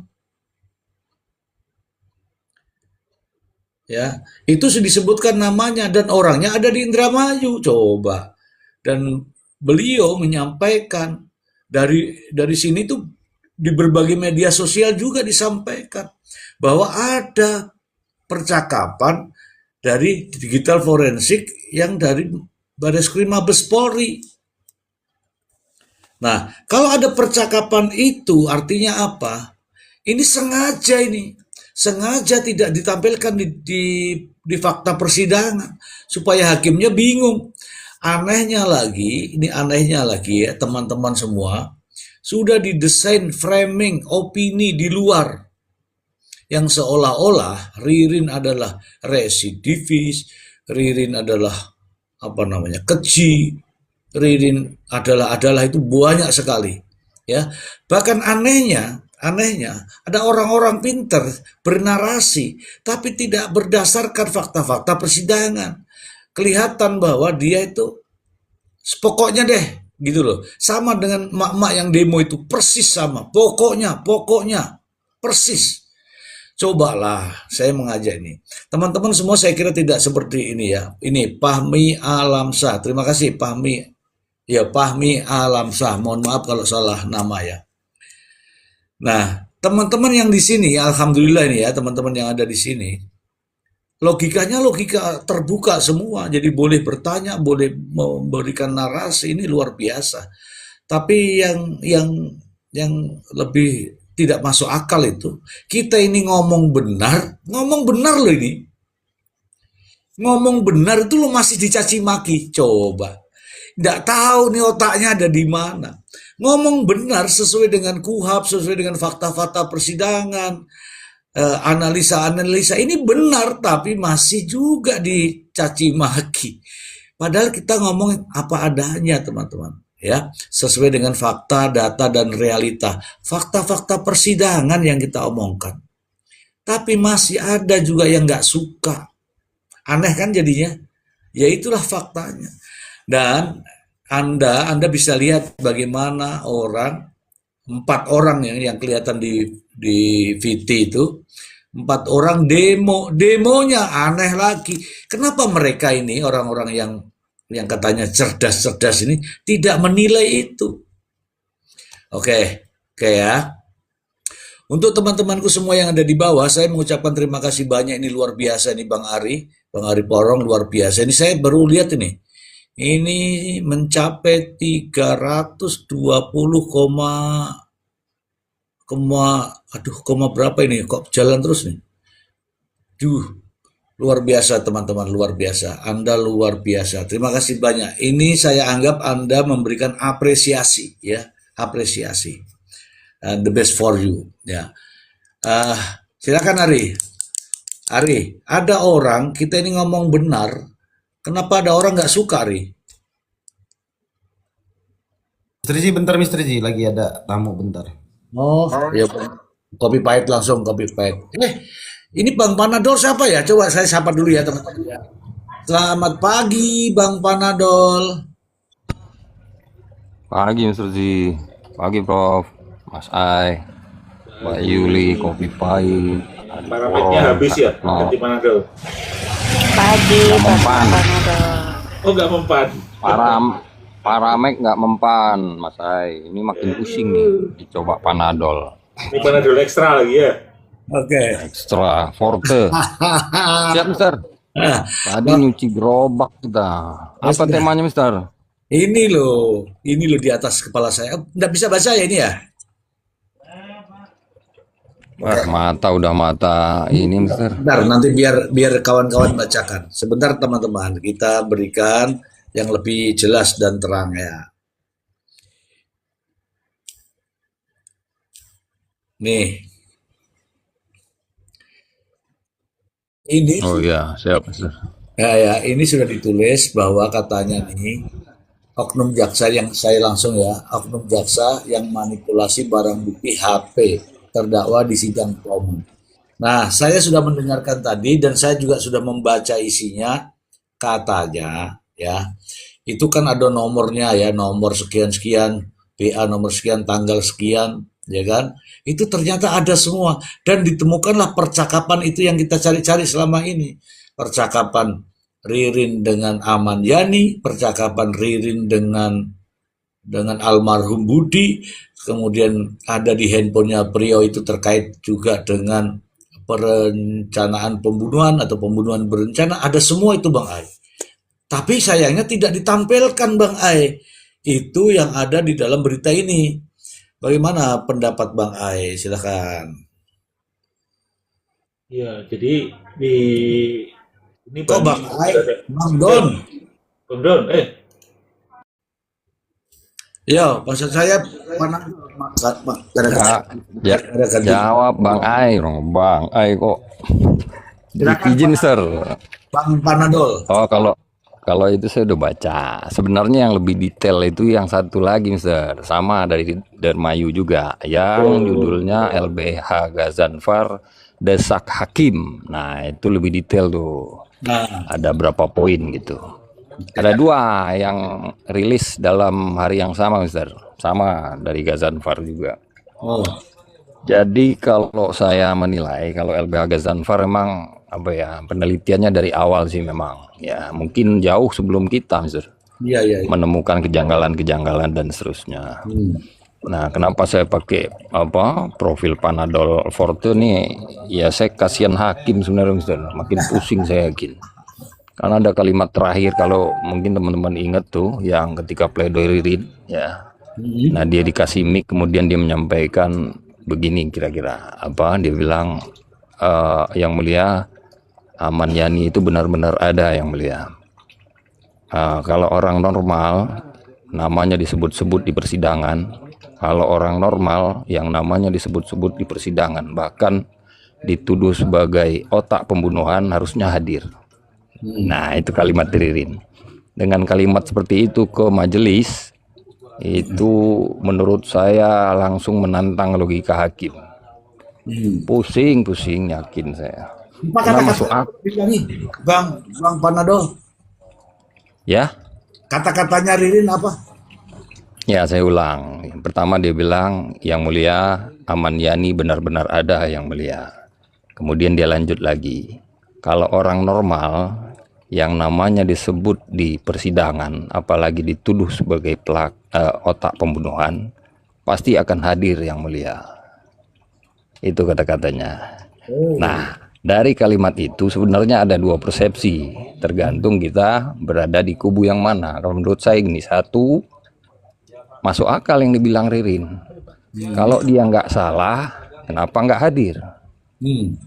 ya, itu sudah disebutkan namanya dan orangnya ada di Indramayu, coba. Dan beliau menyampaikan dari sini tuh di berbagai media sosial juga disampaikan bahwa ada percakapan dari digital forensik yang dari Bareskrim Mabes Polri. Nah, kalau ada percakapan itu artinya apa? Ini sengaja tidak ditampilkan di fakta persidangan supaya hakimnya bingung. Anehnya lagi ya teman-teman semua, sudah didesain framing opini di luar yang seolah-olah Ririn adalah residivis, Ririn adalah keji, Ririn adalah itu banyak sekali ya. Bahkan anehnya ada orang-orang pinter bernarasi tapi tidak berdasarkan fakta-fakta persidangan. Kelihatan bahwa dia itu pokoknya deh gitu loh. Sama dengan mak-mak yang demo itu, persis sama. Pokoknya persis. Cobalah, saya mengajak ini. Teman-teman semua saya kira tidak seperti ini ya. Ini Fahmi Alamsyah. Terima kasih Fahmi. Ya, Fahmi Alamsyah. Mohon maaf kalau salah nama ya. Nah, teman-teman yang di sini, alhamdulillah ini ya, teman-teman yang ada di sini, logikanya logika terbuka semua. Jadi boleh bertanya, boleh memberikan narasi, ini luar biasa. Tapi yang lebih tidak masuk akal itu, kita ini ngomong benar loh ini. Ngomong benar itu lo masih dicaci maki, coba. Nggak tahu nih otaknya ada di mana. Ngomong benar sesuai dengan KUHP, sesuai dengan fakta-fakta persidangan, analisa-analisa, ini benar, tapi masih juga dicaci maki. Padahal kita ngomong apa adanya teman-teman. Ya, sesuai dengan fakta, data, dan realita. Fakta-fakta persidangan yang kita omongkan. Tapi masih ada juga yang nggak suka. Aneh kan jadinya? Ya itulah faktanya. Dan Anda bisa lihat bagaimana 4 orang yang kelihatan di VT itu, 4 orang demonya aneh lagi. Kenapa mereka ini orang-orang yang katanya cerdas-cerdas ini tidak menilai itu? Oke ya. Untuk teman-temanku semua yang ada di bawah, saya mengucapkan terima kasih banyak. Ini luar biasa nih Bang Ari Porong, luar biasa. Ini saya baru lihat ini ini mencapai 320, koma berapa ini? Kok jalan terus nih? Duh, luar biasa teman-teman, luar biasa. Anda luar biasa. Terima kasih banyak. Ini saya anggap Anda memberikan apresiasi, ya, apresiasi. The best for you, ya. Silakan Ari. Ari, ada orang kita ini ngomong benar. Kenapa ada orang nggak suka, Ari? Mr. Ji, bentar Mr. Ji, lagi ada tamu bentar. Oh, ya, copy pahit langsung, copy pahit. Ini Bang Panadol siapa ya? Coba saya sapa dulu ya teman-teman ya. Selamat pagi Bang Panadol. Pagi Mr. Ji, pagi Prof, Mas Ai, Mbak Yuli, kopi pahit. Parametnya habis ya, ganti Panadol. Pagi, Nggak Bang mempan. Panadol. Oh, nggak mempan. Paramek nggak mempan, Mas Ai. Ini makin pusing nih, dicoba Panadol. Ini Panadol ekstra lagi ya. Oke. Ekstra, forte. Siap, Mister. Tadi nyuci gerobak kita. Apa temanya, Mister? Ini loh di atas kepala saya. Nggak bisa baca ya ini ya? Wah, mata udah mata ini, Mister. Bentar, nanti biar kawan-kawan bacakan. Sebentar teman-teman, kita berikan yang lebih jelas dan terang ya. Nih. Ini Oh iya, siap, Mister. ya, ini sudah ditulis bahwa katanya nih oknum jaksa yang saya langsung ya, oknum jaksa yang manipulasi barang bukti HP terdakwa di sidang umum. Nah, saya sudah mendengarkan tadi dan saya juga sudah membaca isinya. Katanya ya, itu kan ada nomornya ya, nomor sekian-sekian, BA nomor sekian, tanggal sekian, ya kan? Itu ternyata ada semua dan ditemukanlah percakapan itu yang kita cari-cari selama ini. Percakapan Ririn dengan Aman Yani, percakapan Ririn dengan almarhum Budi, kemudian ada di handphonenya Priyo itu terkait juga dengan perencanaan pembunuhan atau pembunuhan berencana, ada semua itu Bang Ai. Tapi sayangnya tidak ditampilkan Bang Ai. Itu yang ada di dalam berita ini. Bagaimana pendapat Bang Ai? Silakan. Ya, jadi di ini Kok Bang Ai? Bang Don. Bang Don, Ya, maksud saya Jawab Bang Ai, Bang Ai kok izin, Mister. Bang Panadol. Oh, kalau itu saya udah baca. Sebenarnya yang lebih detail itu yang satu lagi, Mister. Sama dari Dermayu juga. Yang judulnya LBH Ghazanfar Desak Hakim. Nah, itu lebih detail tuh. Nah, Ada berapa poin gitu. Ada dua yang rilis dalam hari yang sama, Mister. Sama dari Ghazanfar juga. oh, Jadi kalau saya menilai kalau LBH Ghazanfar memang apa ya, penelitiannya dari awal sih memang ya mungkin jauh sebelum kita, Mister, iya. menemukan kejanggalan-kejanggalan dan seterusnya. Nah, kenapa saya pakai profil Panadol Forte nih? Ya saya kasihan hakim sebenarnya, Mister. Makin pusing saya yakin. Karena ada kalimat terakhir, kalau mungkin teman-teman ingat tuh, yang ketika pledoi Ririn ya. Nah, dia dikasih mic, kemudian dia menyampaikan begini kira-kira apa? Dia bilang, yang mulia, Aman Yani itu benar-benar ada, yang mulia. Kalau orang normal namanya disebut-sebut di persidangan, kalau orang normal yang namanya disebut-sebut di persidangan, bahkan dituduh sebagai otak pembunuhan, harusnya hadir. Nah, itu kalimat Ririn. Dengan kalimat seperti itu ke majelis, itu menurut saya langsung menantang logika hakim. Pusing yakin saya. Apa Karena kata-kata masuk akal. Bang Panadol? Ya, Kata-katanya Ririn apa? ya saya ulang. Pertama dia bilang, yang mulia, Aman Yani benar-benar ada, yang mulia. Kemudian dia lanjut lagi. Kalau orang normal yang namanya disebut di persidangan, apalagi dituduh sebagai otak pembunuhan, pasti akan hadir, yang mulia. Itu kata-katanya. Nah, Dari kalimat itu sebenarnya ada dua persepsi, tergantung kita berada di kubu yang mana. Kalau menurut saya gini, satu, masuk akal yang dibilang Ririn. Kalau dia nggak salah, kenapa nggak hadir?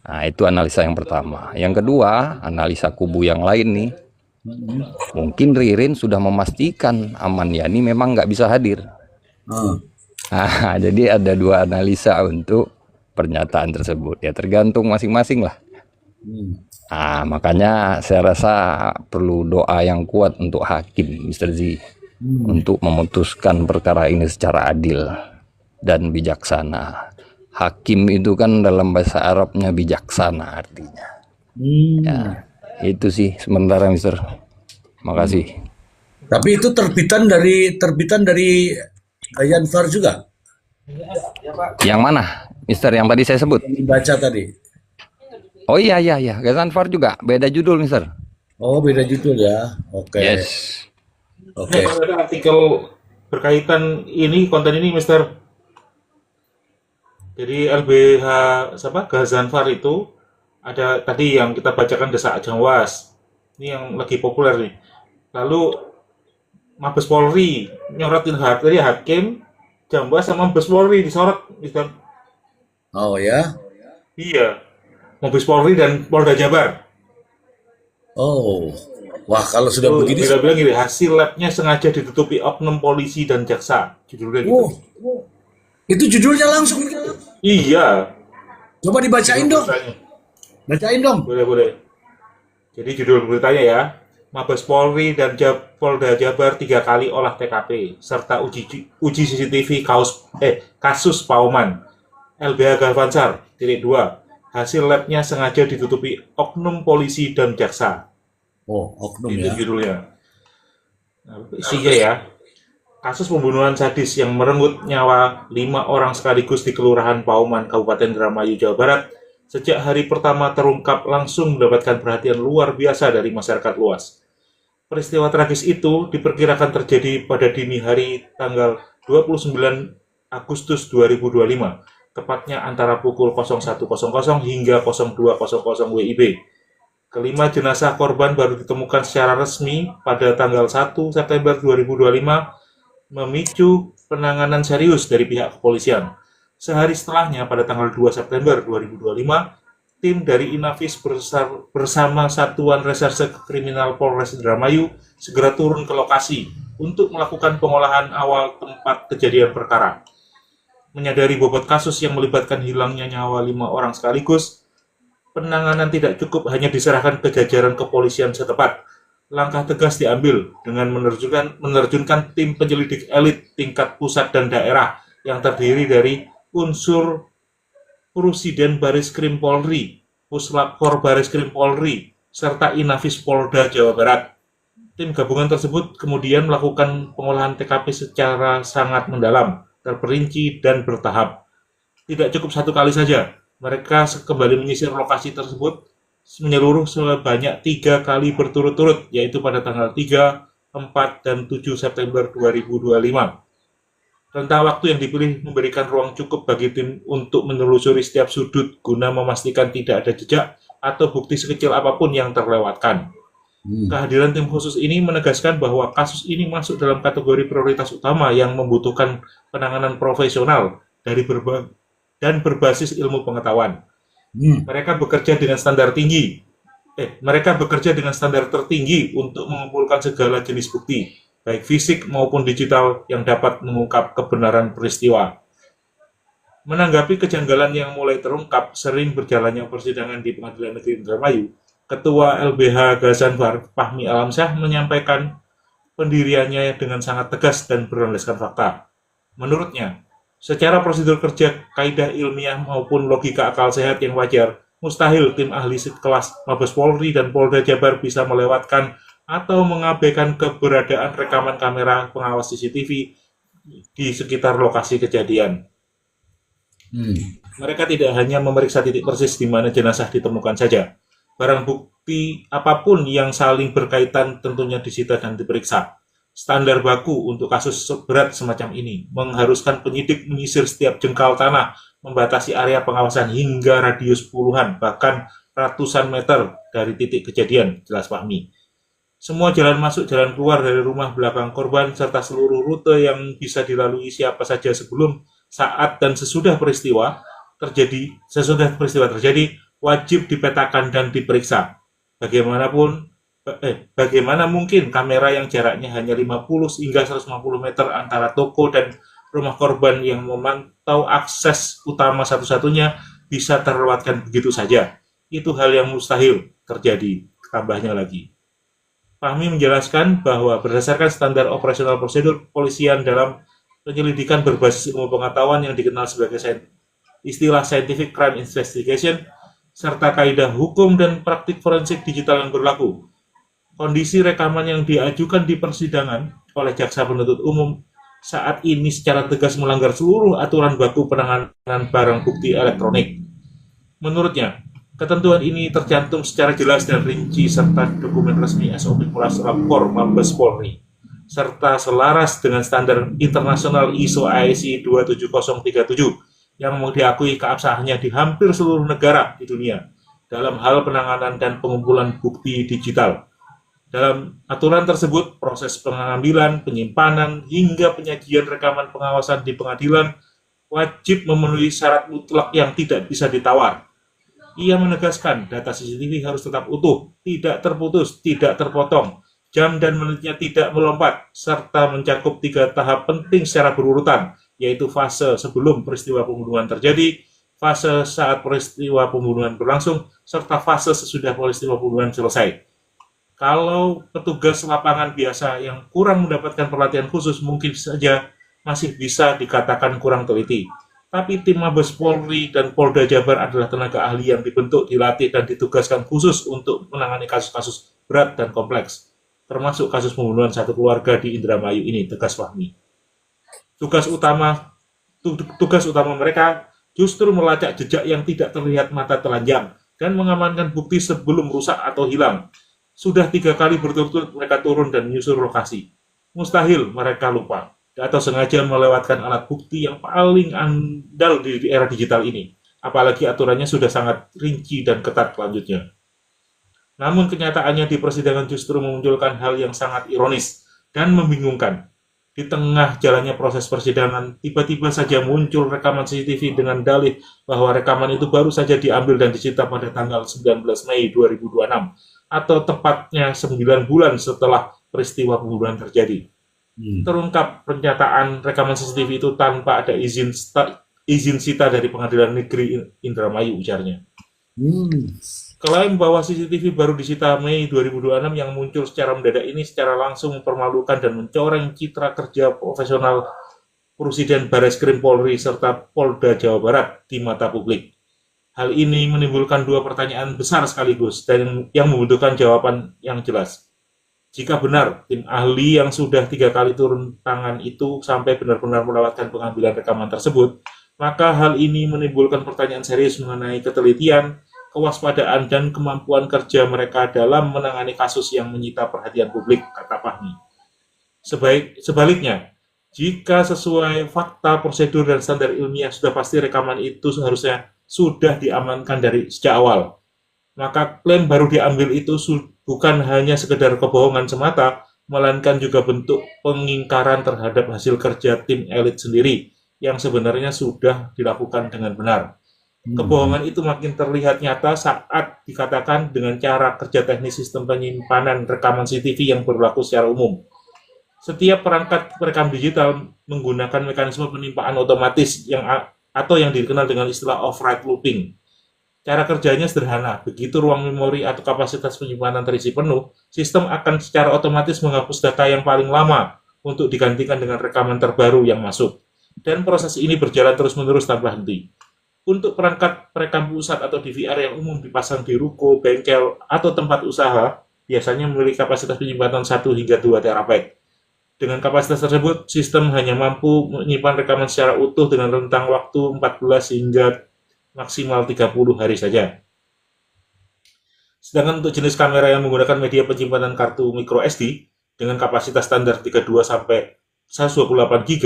Nah, itu analisa yang pertama. Yang kedua, analisa kubu yang lain nih. Mungkin Ririn sudah memastikan Ahmad Yani memang nggak bisa hadir. Nah, jadi ada dua analisa untuk pernyataan tersebut. Ya tergantung masing-masing lah. Nah, makanya saya rasa perlu doa yang kuat untuk hakim, Mr. Z, untuk memutuskan perkara ini secara adil dan bijaksana. Hakim itu kan dalam bahasa Arabnya bijaksana artinya. Ya, itu sih sementara, Mister. Makasih. Tapi itu terbitan dari Yanfar juga. Yang mana, Mister? Yang tadi saya sebut. Dibaca tadi. Oh iya, Gazanfar juga beda judul, Mister. Oh, beda judul ya. Oke. Yes. Oke. Ada artikel berkaitan ini, konten ini, Mister. Jadi LBH Gazanfar itu ada tadi yang kita bacakan Desak Jangwas. Ini yang lagi populer nih. Lalu Mabes Polri nyorotin tadi hakim Jambas sama Mabes Polri disorot, Mister. Oh ya. Iya. Mabes Polri dan Polda Jabar. Oh. Wah, kalau sudah begini Kita bilang gini, hasil labnya sengaja ditutupi oknum polisi dan jaksa. Judulnya gitu. itu judulnya langsung. Iya. Coba dibacain dong. Beritanya. Bacain dong. Boleh. Jadi judul beritanya ya, Mabes Polri dan Polda Jabar 3 kali olah TKP serta uji CCTV kasus Pauman. LBH Gazanfar, 2. Hasil labnya sengaja ditutupi oknum polisi dan jaksa. Oh, oknum Itu ya. judulnya. Nah, isinya ya, kasus pembunuhan sadis yang merenggut nyawa 5 orang sekaligus di Kelurahan Pauman, Kabupaten Indramayu, Jawa Barat, sejak hari pertama terungkap langsung mendapatkan perhatian luar biasa dari masyarakat luas. Peristiwa tragis itu diperkirakan terjadi pada dini hari tanggal 29 Agustus 2025, tepatnya antara pukul 01.00 hingga 02.00 WIB. Kelima jenazah korban baru ditemukan secara resmi pada tanggal 1 September 2025, memicu penanganan serius dari pihak kepolisian. Sehari setelahnya, pada tanggal 2 September 2025, tim dari Inavis bersama Satuan Reserse Kriminal Polres Indramayu segera turun ke lokasi untuk melakukan pengolahan awal tempat kejadian perkara. Menyadari bobot kasus yang melibatkan hilangnya nyawa 5 orang sekaligus, penanganan tidak cukup hanya diserahkan ke jajaran kepolisian setempat. Langkah tegas diambil dengan menerjunkan tim penyelidik elit tingkat pusat dan daerah yang terdiri dari unsur Presiden Bareskrim Polri, Puslapfor Bareskrim Polri, serta Inavis Polda Jawa Barat. Tim gabungan tersebut kemudian melakukan pengolahan TKP secara sangat mendalam, terperinci, dan bertahap. Tidak cukup satu kali saja, mereka kembali menyisir lokasi tersebut menyeluruh sebanyak 3 kali berturut-turut, yaitu pada tanggal 3, 4, dan 7 September 2025. Rentang waktu yang dipilih memberikan ruang cukup bagi tim untuk menelusuri setiap sudut guna memastikan tidak ada jejak atau bukti sekecil apapun yang terlewatkan. Kehadiran tim khusus ini menegaskan bahwa kasus ini masuk dalam kategori prioritas utama yang membutuhkan penanganan profesional dan berbasis ilmu pengetahuan. Mereka bekerja dengan standar tertinggi untuk mengumpulkan segala jenis bukti, baik fisik maupun digital, yang dapat mengungkap kebenaran peristiwa. Menanggapi kejanggalan yang mulai terungkap sering berjalannya persidangan di Pengadilan Negeri Indramayu, Ketua LBH Gazanfar, Fahmi Alamsyah, menyampaikan pendiriannya dengan sangat tegas dan berlandaskan fakta. Menurutnya, secara prosedur kerja, kaidah ilmiah maupun logika akal sehat yang wajar, mustahil tim ahli sekelas Mabes Polri dan Polda Jabar bisa melewatkan atau mengabaikan keberadaan rekaman kamera pengawas CCTV di sekitar lokasi kejadian. Mereka tidak hanya memeriksa titik persis di mana jenazah ditemukan saja. Barang bukti apapun yang saling berkaitan tentunya disita dan diperiksa. Standar baku untuk kasus berat semacam ini mengharuskan penyidik menyisir setiap jengkal tanah membatasi area pengawasan hingga radius puluhan, bahkan ratusan meter dari titik kejadian, jelas Fahmi. Semua jalan masuk, jalan keluar dari rumah belakang korban, serta seluruh rute yang bisa dilalui siapa saja sebelum, saat, dan sesudah peristiwa terjadi, wajib dipetakan dan diperiksa. Bagaimana mungkin kamera yang jaraknya hanya 50 hingga 150 meter antara toko dan rumah korban yang memantau akses utama satu-satunya bisa terlewatkan begitu saja? Itu hal yang mustahil terjadi, tambahnya lagi. Fahmi menjelaskan bahwa berdasarkan standar operasional prosedur kepolisian dalam penyelidikan berbasis ilmu pengetahuan yang dikenal sebagai istilah scientific crime investigation, serta kaidah hukum dan praktik forensik digital yang berlaku, kondisi rekaman yang diajukan di persidangan oleh jaksa penuntut umum saat ini secara tegas melanggar seluruh aturan baku penanganan barang bukti elektronik. Menurutnya, ketentuan ini tercantum secara jelas dan rinci serta dokumen resmi SOP Kelas Lapor Mabes Polri, serta selaras dengan standar internasional ISO IEC 27037 yang diakui keabsahannya di hampir seluruh negara di dunia dalam hal penanganan dan pengumpulan bukti digital. Dalam aturan tersebut, proses pengambilan, penyimpanan, hingga penyajian rekaman pengawasan di pengadilan wajib memenuhi syarat mutlak yang tidak bisa ditawar. Ia menegaskan data CCTV harus tetap utuh, tidak terputus, tidak terpotong, jam dan menitnya tidak melompat, serta mencakup 3 tahap penting secara berurutan, yaitu fase sebelum peristiwa pembunuhan terjadi, fase saat peristiwa pembunuhan berlangsung, serta fase sesudah peristiwa pembunuhan selesai. Kalau petugas lapangan biasa yang kurang mendapatkan perhatian khusus mungkin saja masih bisa dikatakan kurang teliti. Tapi tim Mabes Polri dan Polda Jabar adalah tenaga ahli yang dibentuk, dilatih, dan ditugaskan khusus untuk menangani kasus-kasus berat dan kompleks, termasuk kasus pembunuhan satu keluarga di Indramayu ini, tegas Fahmi. Tugas utama mereka justru melacak jejak yang tidak terlihat mata telanjang dan mengamankan bukti sebelum rusak atau hilang. Sudah 3 kali berturut-turut mereka turun dan menyusur lokasi. Mustahil mereka lupa atau sengaja melewatkan alat bukti yang paling andal di era digital ini. Apalagi aturannya sudah sangat rinci dan ketat selanjutnya. Namun kenyataannya di persidangan justru memunculkan hal yang sangat ironis dan membingungkan. Di tengah jalannya proses persidangan, tiba-tiba saja muncul rekaman CCTV dengan dalih bahwa rekaman itu baru saja diambil dan disita pada tanggal 19 Mei 2026. Atau tepatnya 9 bulan setelah peristiwa pembunuhan terjadi. Terungkap pernyataan rekaman CCTV itu tanpa ada izin sita dari Pengadilan Negeri Indramayu, ujarnya. Klaim bahwa CCTV baru disita Mei 2026 yang muncul secara mendadak ini secara langsung mempermalukan dan mencoreng citra kerja profesional Presiden Bareskrim Polri serta Polda Jawa Barat di mata publik. Hal ini menimbulkan 2 pertanyaan besar sekaligus dan yang membutuhkan jawaban yang jelas. Jika benar, tim ahli yang sudah 3 kali turun tangan itu sampai benar-benar melewatkan pengambilan rekaman tersebut, maka hal ini menimbulkan pertanyaan serius mengenai ketelitian, kewaspadaan, dan kemampuan kerja mereka dalam menangani kasus yang menyita perhatian publik, kata Fahmi. Sebaliknya, jika sesuai fakta, prosedur, dan standar ilmiah sudah pasti rekaman itu seharusnya sudah diamankan dari sejak awal. Maka klaim baru diambil itu bukan hanya sekedar kebohongan semata, melainkan juga bentuk pengingkaran terhadap hasil kerja tim elit sendiri yang sebenarnya sudah dilakukan dengan benar. Kebohongan itu makin terlihat nyata saat dikatakan dengan cara kerja teknis sistem penyimpanan rekaman CCTV yang berlaku secara umum. Setiap perangkat perekam digital menggunakan mekanisme penimpaan otomatis atau yang dikenal dengan istilah override looping. Cara kerjanya sederhana, begitu ruang memori atau kapasitas penyimpanan terisi penuh, sistem akan secara otomatis menghapus data yang paling lama untuk digantikan dengan rekaman terbaru yang masuk. Dan proses ini berjalan terus-menerus tanpa henti. Untuk perangkat perekam pusat atau DVR yang umum dipasang di ruko, bengkel, atau tempat usaha, biasanya memiliki kapasitas penyimpanan 1 hingga 2 terabyte. Dengan kapasitas tersebut, sistem hanya mampu menyimpan rekaman secara utuh dengan rentang waktu 14 hingga maksimal 30 hari saja. Sedangkan untuk jenis kamera yang menggunakan media penyimpanan kartu microSD dengan kapasitas standar 32 sampai 128 GB,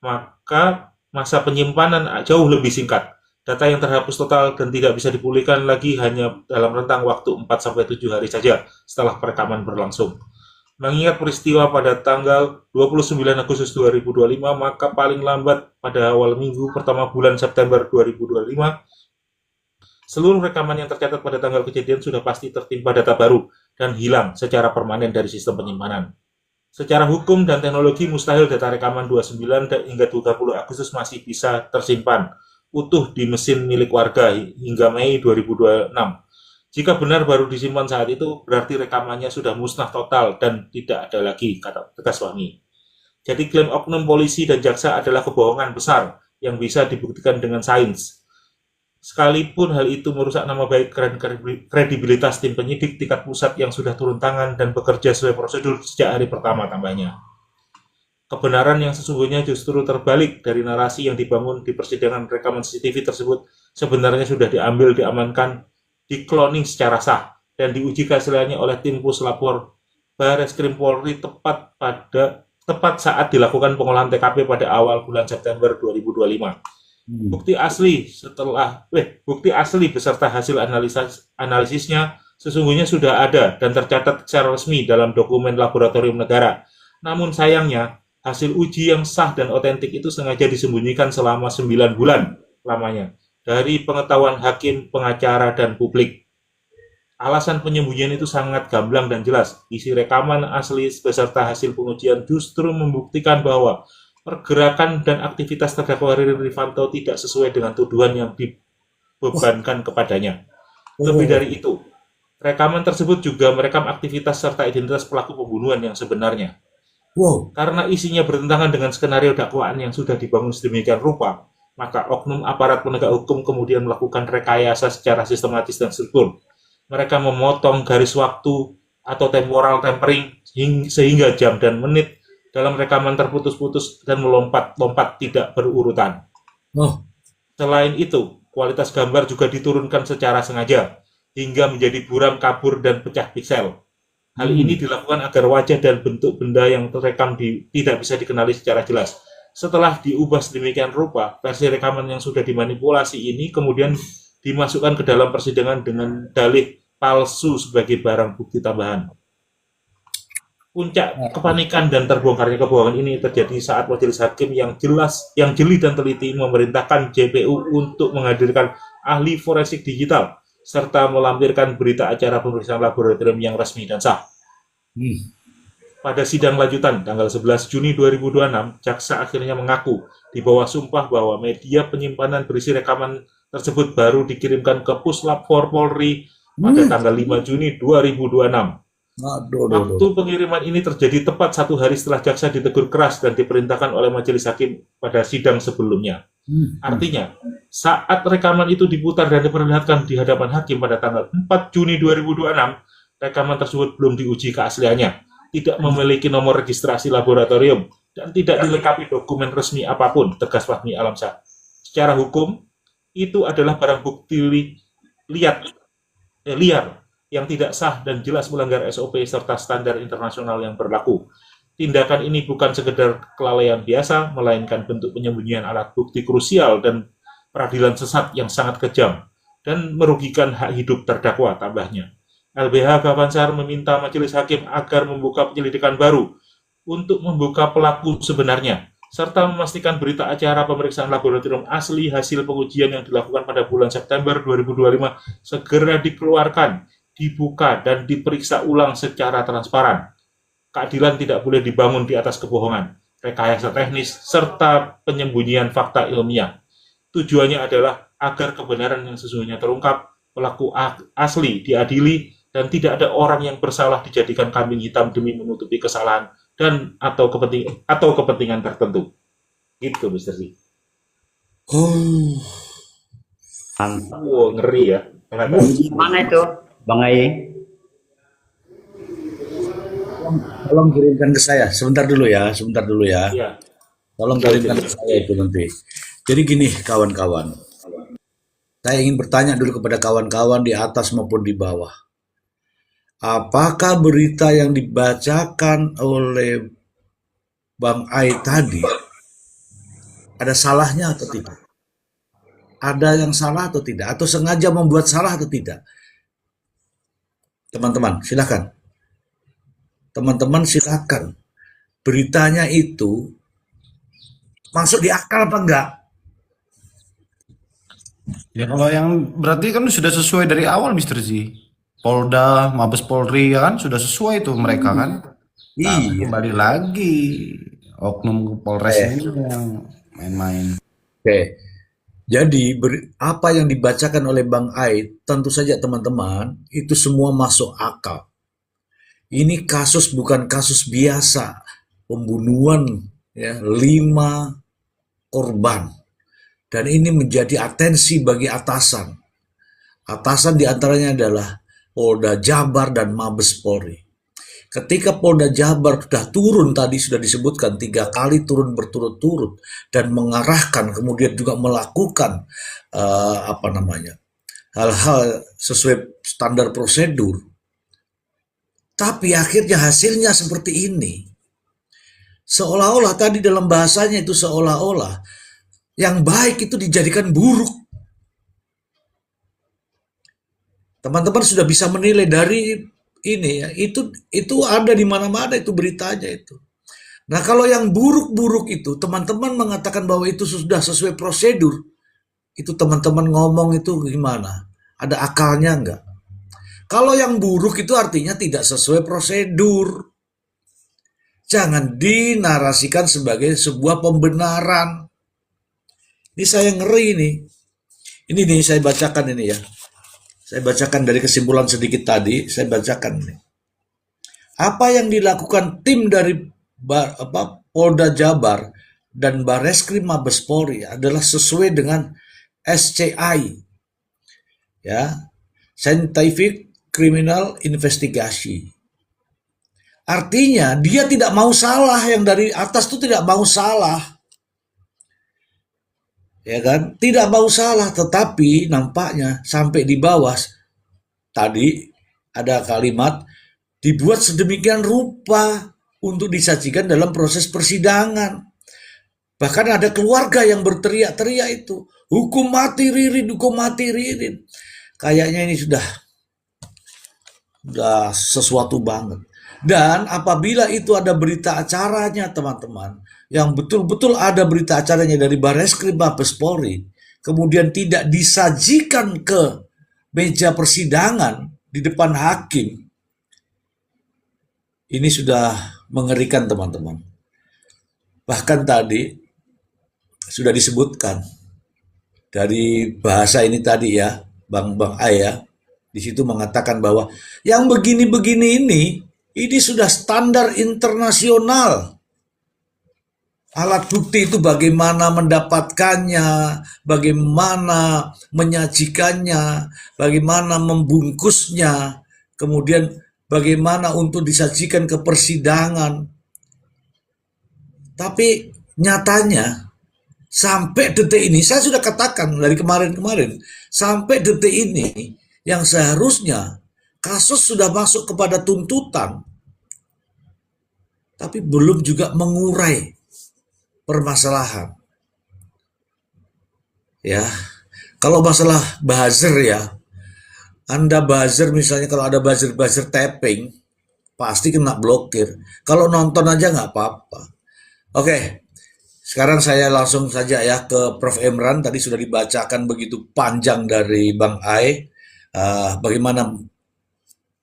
maka masa penyimpanan jauh lebih singkat. Data yang terhapus total dan tidak bisa dipulihkan lagi hanya dalam rentang waktu 4-7 hari saja setelah perekaman berlangsung. Mengingat peristiwa pada tanggal 29 Agustus 2025, maka paling lambat pada awal minggu pertama bulan September 2025, seluruh rekaman yang tercatat pada tanggal kejadian sudah pasti tertimpa data baru dan hilang secara permanen dari sistem penyimpanan. Secara hukum dan teknologi mustahil data rekaman 29 hingga 30 Agustus masih bisa tersimpan utuh di mesin milik warga hingga Mei 2026. Jika benar baru disimpan saat itu, berarti rekamannya sudah musnah total dan tidak ada lagi, kata tegas Fahmi. Jadi klaim oknum polisi dan jaksa adalah kebohongan besar yang bisa dibuktikan dengan sains. Sekalipun hal itu merusak nama baik dan kredibilitas tim penyidik tingkat pusat yang sudah turun tangan dan bekerja sesuai prosedur sejak hari pertama, tambahnya. Kebenaran yang sesungguhnya justru terbalik dari narasi yang dibangun di persidangan rekaman CCTV tersebut sebenarnya sudah diambil, diamankan, dikloning secara sah, dan diuji keasliannya oleh tim puslapor Bareskrim Polri tepat saat dilakukan pengolahan TKP pada awal bulan September 2025. Bukti asli beserta hasil analisisnya sesungguhnya sudah ada dan tercatat secara resmi dalam dokumen laboratorium negara. Namun sayangnya, hasil uji yang sah dan otentik itu sengaja disembunyikan selama 9 bulan lamanya dari pengetahuan hakim, pengacara, dan publik. Alasan penyembunyian itu sangat gamblang dan jelas. Isi rekaman asli beserta hasil pengujian justru membuktikan bahwa pergerakan dan aktivitas terdakwa Riri Rifanto tidak sesuai dengan tuduhan yang dibebankan kepadanya. Lebih dari itu, rekaman tersebut juga merekam aktivitas serta identitas pelaku pembunuhan yang sebenarnya. Karena isinya bertentangan dengan skenario dakwaan yang sudah dibangun sedemikian rupa, maka oknum aparat penegak hukum kemudian melakukan rekayasa secara sistematis dan struktur. Mereka memotong garis waktu atau temporal tempering sehingga jam dan menit dalam rekaman terputus-putus dan melompat-lompat tidak berurutan. Selain itu, kualitas gambar juga diturunkan secara sengaja hingga menjadi buram, kabur, dan pecah piksel. Hal ini dilakukan agar wajah dan bentuk benda yang terekam tidak bisa dikenali secara jelas. Setelah diubah sedemikian rupa, versi rekaman yang sudah dimanipulasi ini kemudian dimasukkan ke dalam persidangan dengan dalih palsu sebagai barang bukti tambahan. Puncak kepanikan dan terbongkarnya kebohongan ini terjadi saat majelis hakim yang jeli dan teliti memerintahkan JPU untuk menghadirkan ahli forensik digital serta melampirkan berita acara pemeriksaan laboratorium yang resmi dan sah. Pada sidang lanjutan tanggal 11 Juni 2026, jaksa akhirnya mengaku di bawah sumpah bahwa media penyimpanan berisi rekaman tersebut baru dikirimkan ke Puslap Polri pada tanggal 5 Juni 2026. Waktu pengiriman ini terjadi tepat 1 hari setelah jaksa ditegur keras dan diperintahkan oleh majelis hakim pada sidang sebelumnya. Artinya, saat rekaman itu diputar dan diperlihatkan di hadapan hakim pada tanggal 4 Juni 2026, rekaman tersebut belum diuji keasliannya, tidak memiliki nomor registrasi laboratorium, dan tidak dilengkapi dokumen resmi apapun, tegas Fahmi Alamsyah. Secara hukum, itu adalah barang bukti liar yang tidak sah dan jelas melanggar SOP serta standar internasional yang berlaku. Tindakan ini bukan sekedar kelalaian biasa, melainkan bentuk penyembunyian alat bukti krusial dan peradilan sesat yang sangat kejam dan merugikan hak hidup terdakwa, tambahnya. LBH Gafansar meminta majelis hakim agar membuka penyelidikan baru untuk membuka pelaku sebenarnya, serta memastikan berita acara pemeriksaan laboratorium asli hasil pengujian yang dilakukan pada bulan September 2025 segera dikeluarkan, dibuka, dan diperiksa ulang secara transparan. Keadilan tidak boleh dibangun di atas kebohongan, rekayasa teknis, serta penyembunyian fakta ilmiah. Tujuannya adalah agar kebenaran yang sesungguhnya terungkap, pelaku asli diadili, dan tidak ada orang yang bersalah dijadikan kambing hitam demi menutupi kesalahan dan atau kepentingan tertentu. Gitu, Mr. Z. Wow, ngeri ya. Mana itu, Bang Ai? Tolong kirimkan ke saya. Sebentar dulu ya. Iya. Tolong kirimkan ke saya itu nanti. Jadi gini, kawan-kawan. Saya ingin bertanya dulu kepada kawan-kawan di atas maupun di bawah. Apakah berita yang dibacakan oleh Bang Ai tadi Ada salahnya atau tidak? Ada yang salah atau tidak? Atau sengaja membuat salah atau tidak? Teman-teman, silakan. Teman-teman silakan. Beritanya itu masuk di akal apa enggak? Ya kalau yang berarti kan sudah sesuai dari awal Mister Z. Polda, Mabes Polri ya kan sudah sesuai itu mereka kan. Nah, Iya. kembali lagi oknum Polres ini yang main-main. Oke. Jadi apa yang dibacakan oleh Bang Aid, tentu saja teman-teman, itu semua masuk akal. Ini kasus bukan kasus biasa. Pembunuhan ya, 5 korban. Dan ini menjadi atensi bagi atasan. Atasan diantaranya adalah Polda Jabar dan Mabes Polri. Ketika Polda Jabar sudah turun, tadi sudah disebutkan 3 kali turun berturut-turut dan mengarahkan, kemudian juga melakukan hal-hal sesuai standar prosedur. Tapi akhirnya hasilnya seperti ini. Seolah-olah tadi dalam bahasanya itu seolah-olah yang baik itu dijadikan buruk. Teman-teman sudah bisa menilai dari ini ya, itu ada di mana-mana itu beritanya itu. Nah, kalau yang buruk-buruk itu teman-teman mengatakan bahwa itu sudah sesuai prosedur, itu teman-teman ngomong itu gimana? Ada akalnya enggak? Kalau yang buruk itu artinya tidak sesuai prosedur. Jangan dinarasikan sebagai sebuah pembenaran. Ini saya ngeri nih. Ini nih saya bacakan ini ya. Saya bacakan dari kesimpulan sedikit tadi, saya bacakan nih. Apa yang dilakukan tim dari Polda Jabar dan Bareskrim Mabes Polri adalah sesuai dengan SCI, ya, Scientific Criminal Investigation. Artinya dia tidak mau salah, yang dari atas itu tidak mau salah. Ya kan? Tidak mau salah, tetapi nampaknya sampai di bawah tadi ada kalimat dibuat sedemikian rupa untuk disajikan dalam proses persidangan. Bahkan ada keluarga yang berteriak-teriak itu, hukum mati Ririn, hukum mati Ririn. Kayaknya ini sudah sesuatu banget. Dan apabila itu ada berita acaranya teman-teman, yang betul-betul ada berita acaranya dari Bareskrim Mabes Polri, kemudian tidak disajikan ke meja persidangan di depan hakim, ini sudah mengerikan teman-teman. Bahkan tadi sudah disebutkan dari bahasa ini tadi ya, Bang Aya, di situ mengatakan bahwa yang begini-begini ini sudah standar internasional. Alat bukti itu bagaimana mendapatkannya, bagaimana menyajikannya, bagaimana membungkusnya, kemudian bagaimana untuk disajikan ke persidangan. Tapi nyatanya sampai detik ini, saya sudah katakan dari kemarin-kemarin, sampai detik ini yang seharusnya kasus sudah masuk kepada tuntutan, tapi belum juga mengurai permasalahan. Ya, kalau masalah buzzer ya, Anda buzzer misalnya kalau ada buzzer tapping, pasti kena blokir. Kalau nonton aja nggak apa-apa. Oke, sekarang saya langsung saja ya ke Prof. Emran. Tadi sudah dibacakan begitu panjang dari Bang Ai. Bagaimana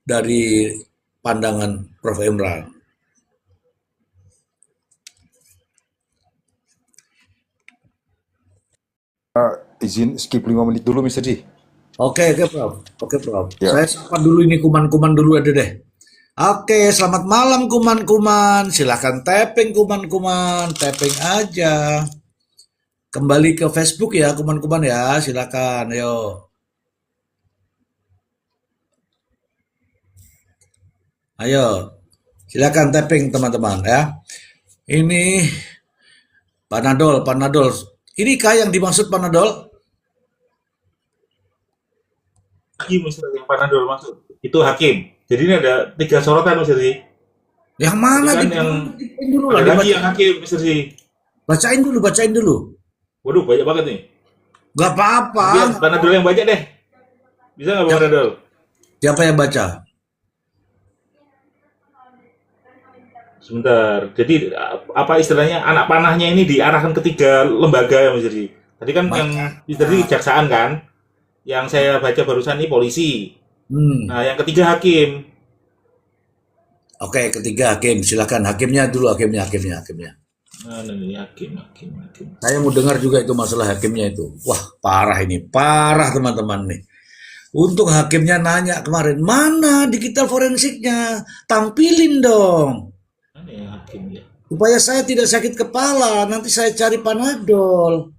dari pandangan Prof. Emran? Izin skip 5 menit dulu, Mr. Ji. Oke, Prof. Oke, Prof. Ya. Saya sapa dulu ini kuman-kuman dulu ada deh. Oke, selamat malam kuman-kuman. Silahkan tapping kuman-kuman, tapping aja. Kembali ke Facebook ya kuman-kuman ya, silakan. Ayo. Ayo. Silakan tapping teman-teman ya. Ini Panadol. Ini kah yang dimaksud Panadol? Hakim yang Panadol maksud. Itu hakim. Jadi ini ada 3 sorotan Mr. Z. Yang mana? Kan yang Dibacain dulu lah, ada lagi yang hakim Mr. Z. Bacain dulu. Waduh, banyak banget nih. Gak apa-apa. Biar Panadol yang banyak deh. Bisa nggak Bang Panadol? Siapa yang baca? Sebentar. Jadi apa istilahnya anak panahnya ini diarahkan ke 3 lembaga ya Mas Jadi. Tadi kan yang tadi kejaksaan kan. Yang saya baca barusan ini polisi. Nah, yang ketiga hakim. Oke, ketiga hakim. Silakan hakimnya dulu, hakimnya. Nah, ini hakim. Saya mau dengar juga itu masalah hakimnya itu. Wah, parah ini. Parah teman-teman nih. Untuk hakimnya nanya kemarin, mana digital forensiknya? Tampilin dong. Mana ya hakimnya? Supaya saya tidak sakit kepala. Nanti saya cari Panadol.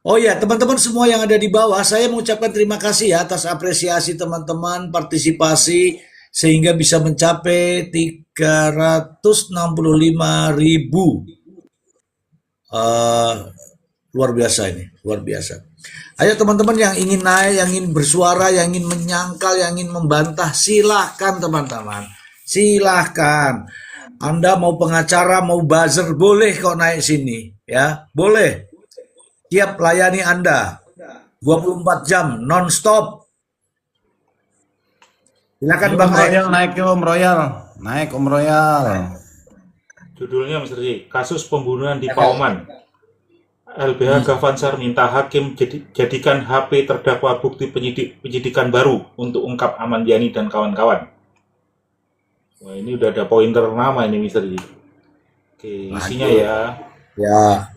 Oh ya, teman-teman semua yang ada di bawah, saya mengucapkan terima kasih ya atas apresiasi teman-teman, partisipasi, sehingga bisa mencapai 365.000. Luar biasa ini, luar biasa. Ayo teman-teman yang ingin naik, yang ingin bersuara, yang ingin menyangkal, yang ingin membantah, silahkan teman-teman. Silahkan. Anda mau pengacara, mau buzzer, boleh kok naik sini. Ya, boleh. Siap layani Anda. 24 jam, non-stop. Silakan Bang Royal naik Om Royal. Naik Om Royal. Judulnya Mr. J, kasus pembunuhan di Pauman. LBH Gavansar minta hakim jadikan HP terdakwa bukti penyidikan baru untuk ungkap Ahmad Yani dan kawan-kawan. Wah, ini udah ada pointer nama ini Mr. J. Oke, isinya ya. Ya.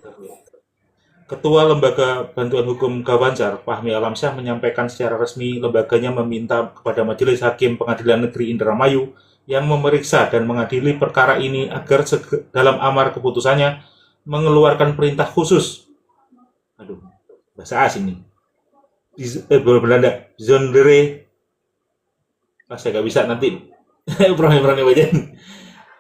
Ketua Lembaga Bantuan Hukum Gavansar, Fahmi Alamsyah, menyampaikan secara resmi lembaganya meminta kepada Majelis Hakim Pengadilan Negeri Indramayu yang memeriksa dan mengadili perkara ini agar dalam amar keputusannya mengeluarkan perintah khusus. Aduh, bahasa asing nih. Belanda, Zondere. Saya nggak bisa nanti. Berani bacain.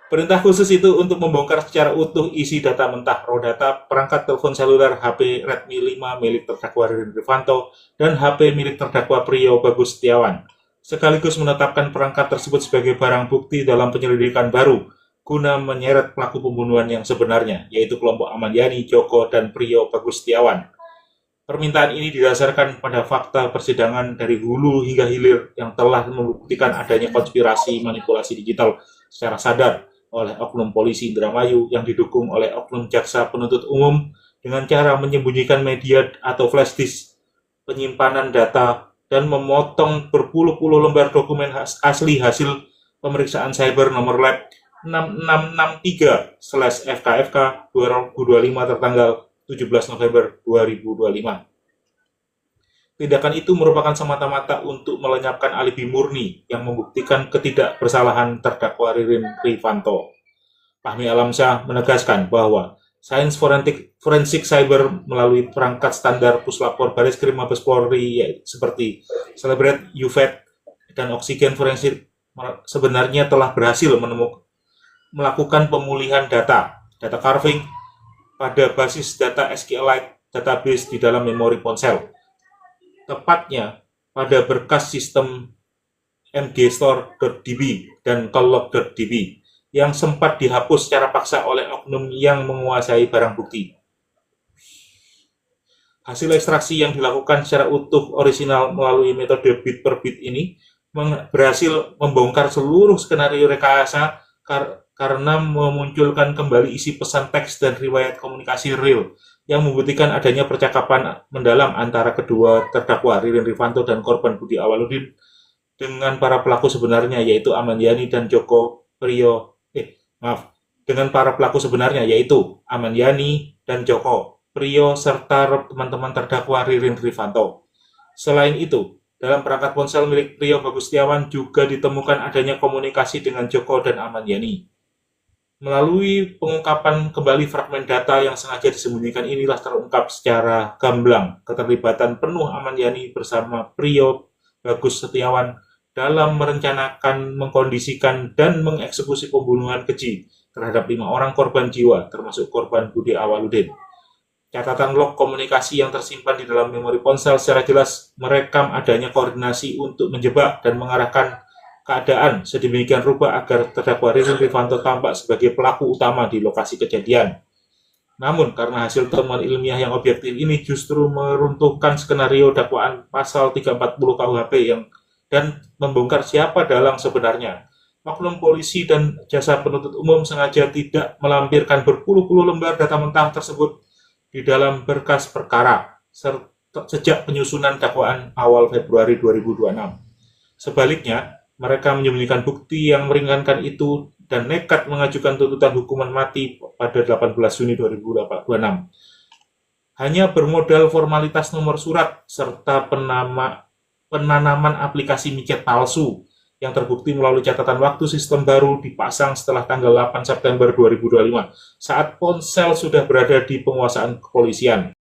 Perintah khusus itu untuk membongkar secara utuh isi data mentah raw data perangkat telepon seluler HP Redmi 5 milik terdakwa Ririn Rifanto dan HP milik terdakwa Priyo Bagus Setiawan, sekaligus menetapkan perangkat tersebut sebagai barang bukti dalam penyelidikan baru guna menyeret pelaku pembunuhan yang sebenarnya, yaitu kelompok Ahmad Yani, Joko, dan Priyo Bagus Setiawan. Permintaan ini didasarkan pada fakta persidangan dari hulu hingga hilir yang telah membuktikan adanya konspirasi manipulasi digital secara sadar oleh oknum polisi Indramayu yang didukung oleh oknum jaksa penuntut umum dengan cara menyembunyikan media atau flash disk, penyimpanan data, dan memotong berpuluh-puluh lembar dokumen asli hasil pemeriksaan cyber nomor lab 6663/FKFK 2025 tertanggal 17 November 2025. Tindakan itu merupakan semata-mata untuk melenyapkan alibi murni yang membuktikan ketidakbersalahan terdakwa Ririn Rifanto. Fahmi Alamsyah menegaskan bahwa sains forensik cyber melalui perangkat standar Puslapor Bareskrim Mabes Polri seperti Celebrate, UVET, dan oksigen forensik sebenarnya telah berhasil melakukan pemulihan data carving pada basis data SQLite database di dalam memori ponsel. Tepatnya pada berkas sistem mgstore.db dan calllock.db yang sempat dihapus secara paksa oleh oknum yang menguasai barang bukti. Hasil ekstraksi yang dilakukan secara utuh orisinal melalui metode bit per bit ini berhasil membongkar seluruh skenario rekayasa karena memunculkan kembali isi pesan teks dan riwayat komunikasi real yang membuktikan adanya percakapan mendalam antara kedua terdakwa Ririn Rifanto dan korban Budi Awaludin dengan para pelaku sebenarnya yaitu Ahmad Yani dan Joko Priyo dengan para pelaku sebenarnya yaitu Ahmad Yani dan Joko Priyo serta teman-teman terdakwa Ririn Rifanto. Selain itu, dalam perangkat ponsel milik Priyo Bagus Setiawan juga ditemukan adanya komunikasi dengan Joko dan Ahmad Yani. Melalui pengungkapan kembali fragmen data yang sengaja disembunyikan inilah terungkap secara gamblang keterlibatan penuh Ahmad Yani bersama Priyo Bagus Setiawan dalam merencanakan, mengkondisikan, dan mengeksekusi pembunuhan keji terhadap 5 orang korban jiwa, termasuk korban Budi Awaludin. Catatan log komunikasi yang tersimpan di dalam memori ponsel secara jelas merekam adanya koordinasi untuk menjebak dan mengarahkan keadaan sedemikian rupa agar terdakwa Ririn Rifanto tampak sebagai pelaku utama di lokasi kejadian. Namun, karena hasil temuan ilmiah yang objektif ini justru meruntuhkan skenario dakwaan pasal 340 KUHP dan membongkar siapa dalang sebenarnya. Oknum polisi dan jasa penuntut umum sengaja tidak melampirkan berpuluh-puluh lembar data mentah tersebut di dalam berkas perkara sejak penyusunan dakwaan awal Februari 2026. Sebaliknya, mereka menyembunyikan bukti yang meringankan itu dan nekat mengajukan tuntutan hukuman mati pada 18 Juni 2026. Hanya bermodal formalitas nomor surat serta penanaman aplikasi micet palsu yang terbukti melalui catatan waktu sistem baru dipasang setelah tanggal 8 September 2025 saat ponsel sudah berada di penguasaan kepolisian.